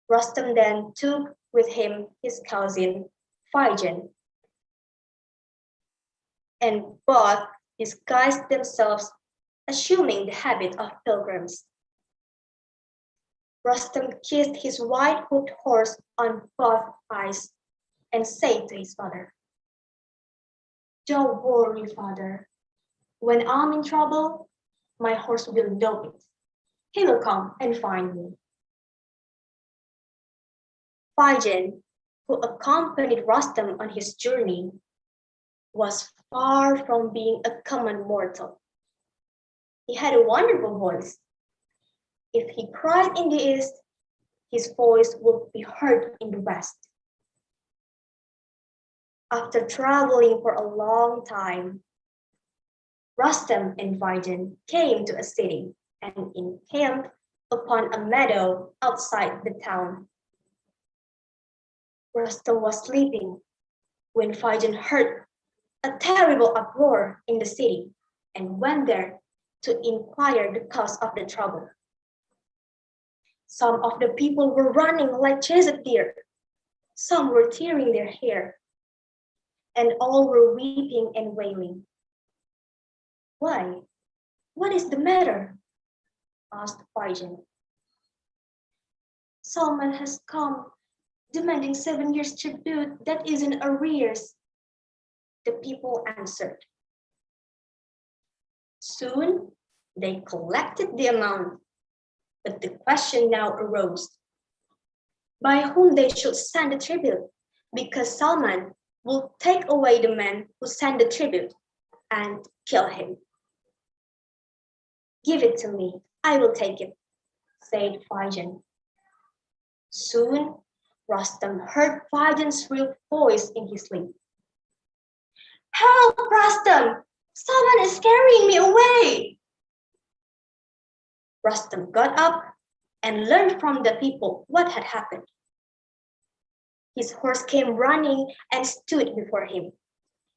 Rustam then took with him his cousin, Faijan, and both disguised themselves, assuming the habit of pilgrims. Rustam kissed his white-hoofed horse on both eyes and said to his father, "Don't worry, father. When I'm in trouble, my horse will know it. He will come and find me." Faijan, who accompanied Rustam on his journey, was far from being a common mortal. He had a wonderful voice. If he cried in the east, his voice would be heard in the west. After traveling for a long time, Rustam and Vaidin came to a city and encamped upon a meadow outside the town. Rustam was sleeping when Vaidin heard a terrible uproar in the city and went there to inquire the cause of the trouble. Some of the people were running like chased deer. Some were tearing their hair, and all were weeping and wailing. Why? What is the matter? Asked Vaidin. Salman has come, demanding 7 years tribute that is in arrears, the people answered. Soon they collected the amount, but the question now arose, by whom they should send the tribute, because Salman will take away the man who sent the tribute and kill him. Give it to me, I will take it, said Vaidin. Soon Rustam heard Vaidin's real voice in his sleep. Help, Rustam! Someone is carrying me away! Rustam got up and learned from the people what had happened. His horse came running and stood before him.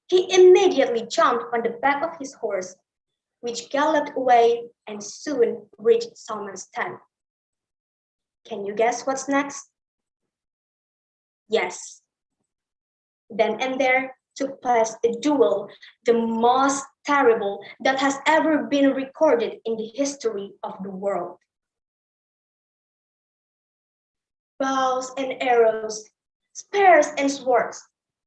He immediately jumped on the back of his horse, which galloped away and soon reached Salman's tent. Can you guess what's next? Yes. Then and there took place a duel, the most terrible that has ever been recorded in the history of the world. Bows and arrows, spears and swords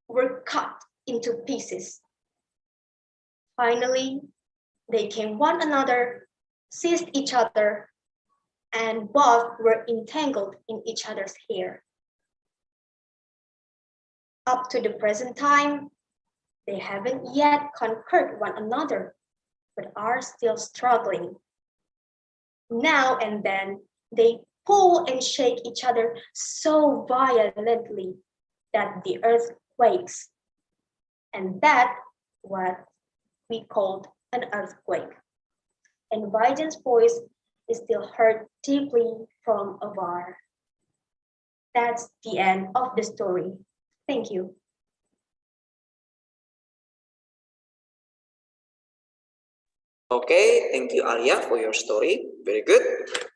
were cut into pieces. Finally, they came one another, seized each other, and both were entangled in each other's hair. Up to the present time, they haven't yet conquered one another, but are still struggling. Now and then, they pull and shake each other so violently that the earth quakes. And that's what we called an earthquake. And Vaidin's voice is still heard deeply from afar. That's the end of the story. Thank you. Okay, thank you Alia for your story. Very good.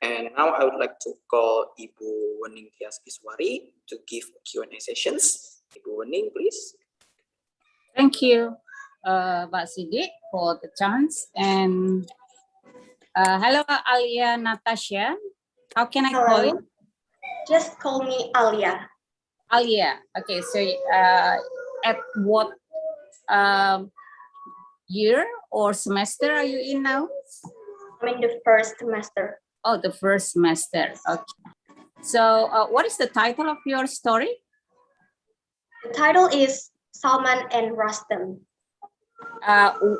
And now I would like to call Ibu Wening Tias Iswari to give Q&A sessions. Ibu Wening, please. Thank you, Pak Sidik, for the chance. And hello, Alia Natasha. How can I call you? Just call me Alia. Alia. Okay, so at what year or semester are you in now? I'm in the first semester. Oh, the first semester. Okay. So what is the title of your story? The title is Salman and Rustam.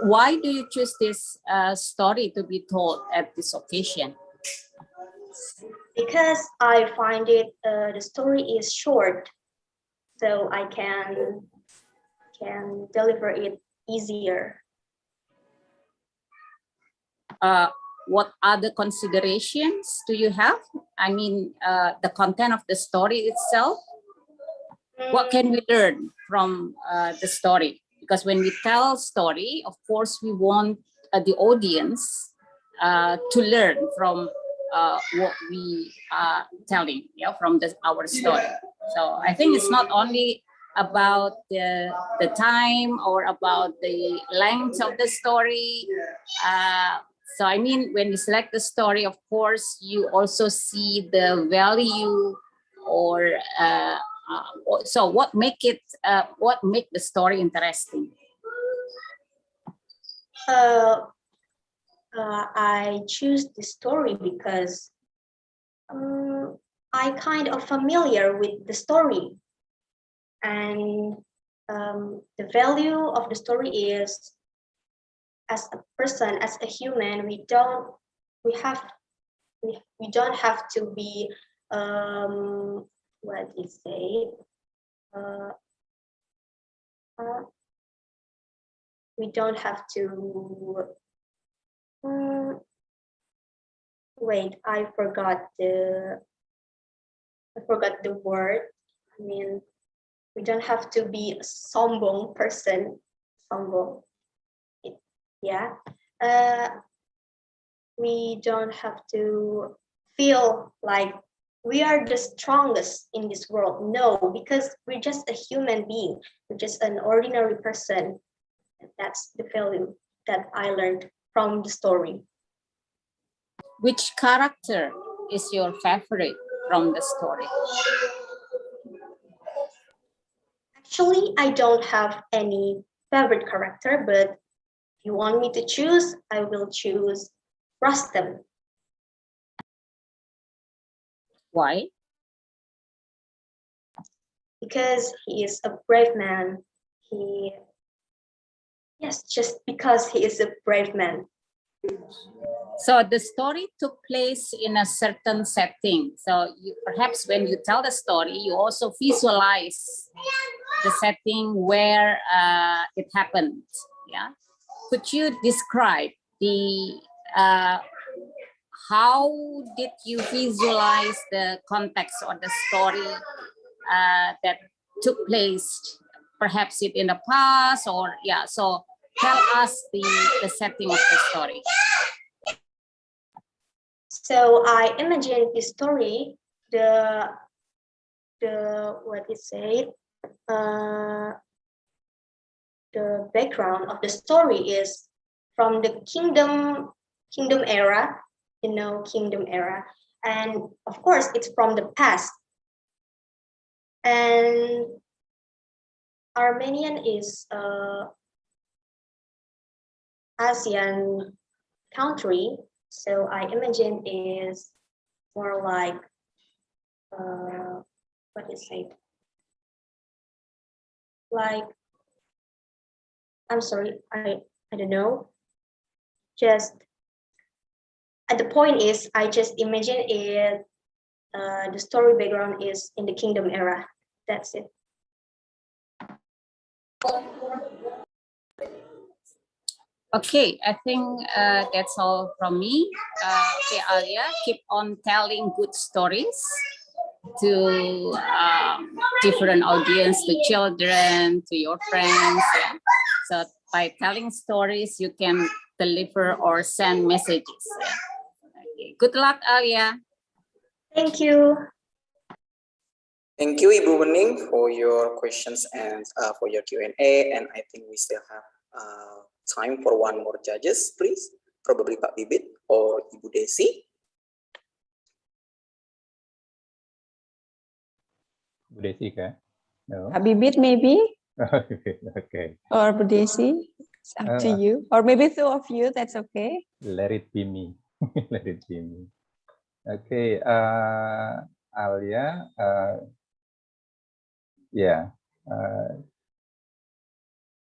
Why do you choose this story to be told at this occasion? Because I find it, the story is short, so I can deliver it easier. What other considerations do you have? I mean, the content of the story itself. What can we learn from the story? Because when we tell story, of course, we want the audience to learn from what we are telling, from our story. So I think it's not only about the time or about the length of the story. So I mean, when you select the story, of course, you also see the value or so what make the story interesting? I choose the story because I kind of familiar with the story, and the value of the story is, as a person, as a human, we don't have to be what do you say? We don't have to wait. I forgot the word. I mean, we don't have to be a sombong person. Sombong. Yeah. We don't have to feel like we are the strongest in this world. No, because we're just a human being. We're just an ordinary person. That's the value that I learned from the story. Which character is your favorite from the story? Actually, I don't have any favorite character, but if you want me to choose, I will choose Rustam. Why? Because he is a brave man. Just because he is a brave man. So the story took place in a certain setting. So perhaps when you tell the story, you also visualize the setting where it happened. Yeah. Could you describe the how did you visualize the context or the story that took place, perhaps it in the past, or yeah, so tell us the setting of the story. So I imagine the story, the what is it? The background of the story is from the kingdom era, kingdom era, and of course it's from the past. And Armenian is ASEAN country, so I imagine is more like what is it? Like, I'm sorry, I don't know. Just at the point is, I just imagine it. The story background is in the kingdom era. That's it. Okay, I think that's all from me. Okay, Alia, keep on telling good stories to different audience, to children, to your friends. Yeah. So by telling stories, you can deliver or send messages. Yeah. Okay. Good luck, Alia. Thank you. Thank you, Ibu Wening, for your questions and for your Q&A. And I think we still have time for one more judges, please. Probably Pak Bibit or Ibu Desi. Bu Desi kah? No. Pak Bibit maybe, Okay. or Bu Desi. It's up to you. Or maybe two of you, that's okay. Let it be me. Let it be me. Okay, Alia, yeah,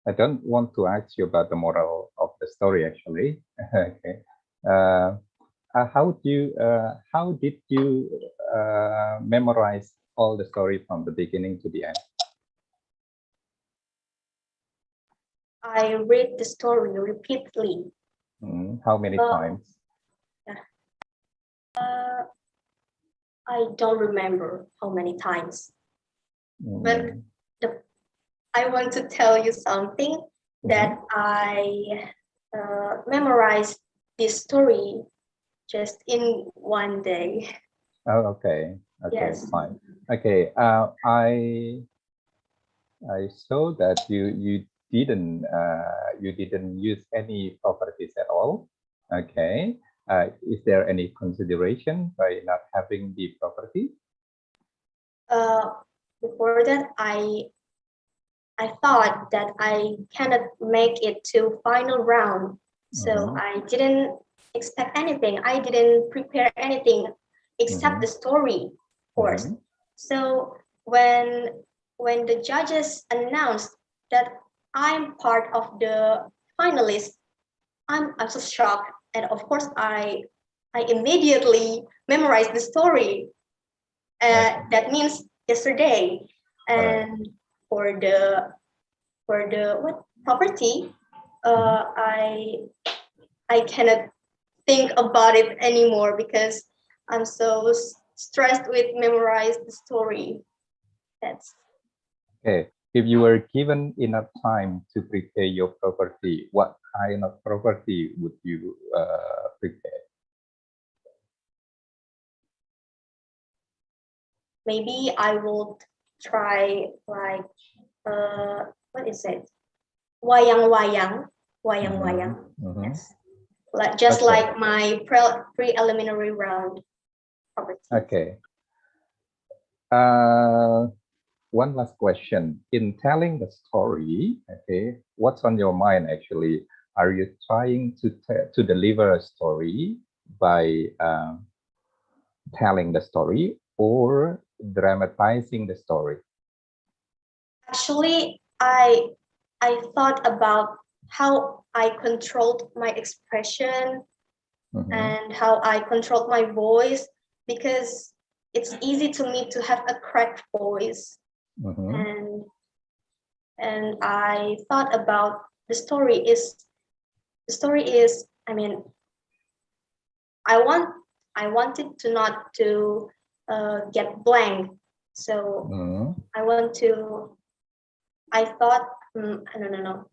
I don't want to ask you about the moral of the story actually. Okay, how did you memorize all the story from the beginning to the end? I read the story repeatedly. How many times? I don't remember how many times, but I want to tell you something that I memorized this story just in one day. Oh, okay. Okay, Yes. fine. Okay, I saw that you didn't use any properties at all. Okay. Is there any consideration by not having the property? Before that, I thought that I cannot make it to final round, so I didn't expect anything. I didn't prepare anything except the story, of course. So when the judges announced that I'm part of the finalists, I'm so shocked. And of course, I immediately memorized the story. That means yesterday. And for the what property, I cannot think about it anymore because I'm so stressed with memorize the story. That's Okay. If you were given enough time to prepare your property, what kind of property would you prepare? maybe I will try like what is it? Wayang-wayang. Yes. Like just like my preliminary round property. Okay. One last question. In telling the story, okay, what's on your mind actually? Are you trying to deliver a story by telling the story or dramatizing the story? Actually, I thought about how I controlled my expression and how I controlled my voice, because it's easy to me to have a cracked voice. And I thought about the story is I mean, I wanted to not to get blank, so I thought no,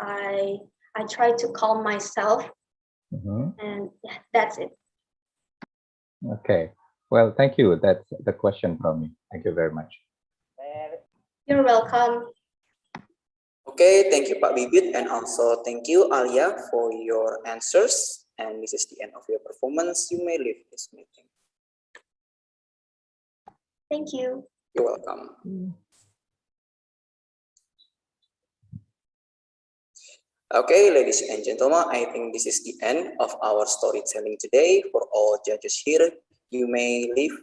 I tried to calm myself, and yeah, that's it. Okay. Well, thank you. That's the question from me. Thank you very much. You're welcome. Okay, thank you, Pak Bibit, and also thank you, Alia, for your answers. And this is the end of your performance. You may leave this meeting. Thank you. You're welcome. Okay, ladies and gentlemen, I think this is the end of our storytelling today. For all judges here, you may leave,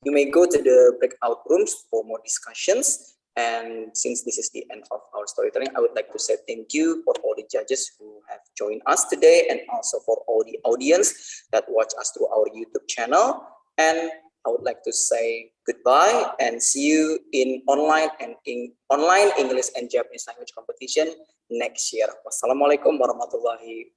you may go to the breakout rooms for more discussions. And since this is the end of our storytelling, I would like to say thank you for all the judges who have joined us today, and also for all the audience that watch us through our YouTube channel. And I would like to say goodbye and see you in online English and Japanese language competition next year. Wassalamualaikum warahmatullahi wabarakatuh.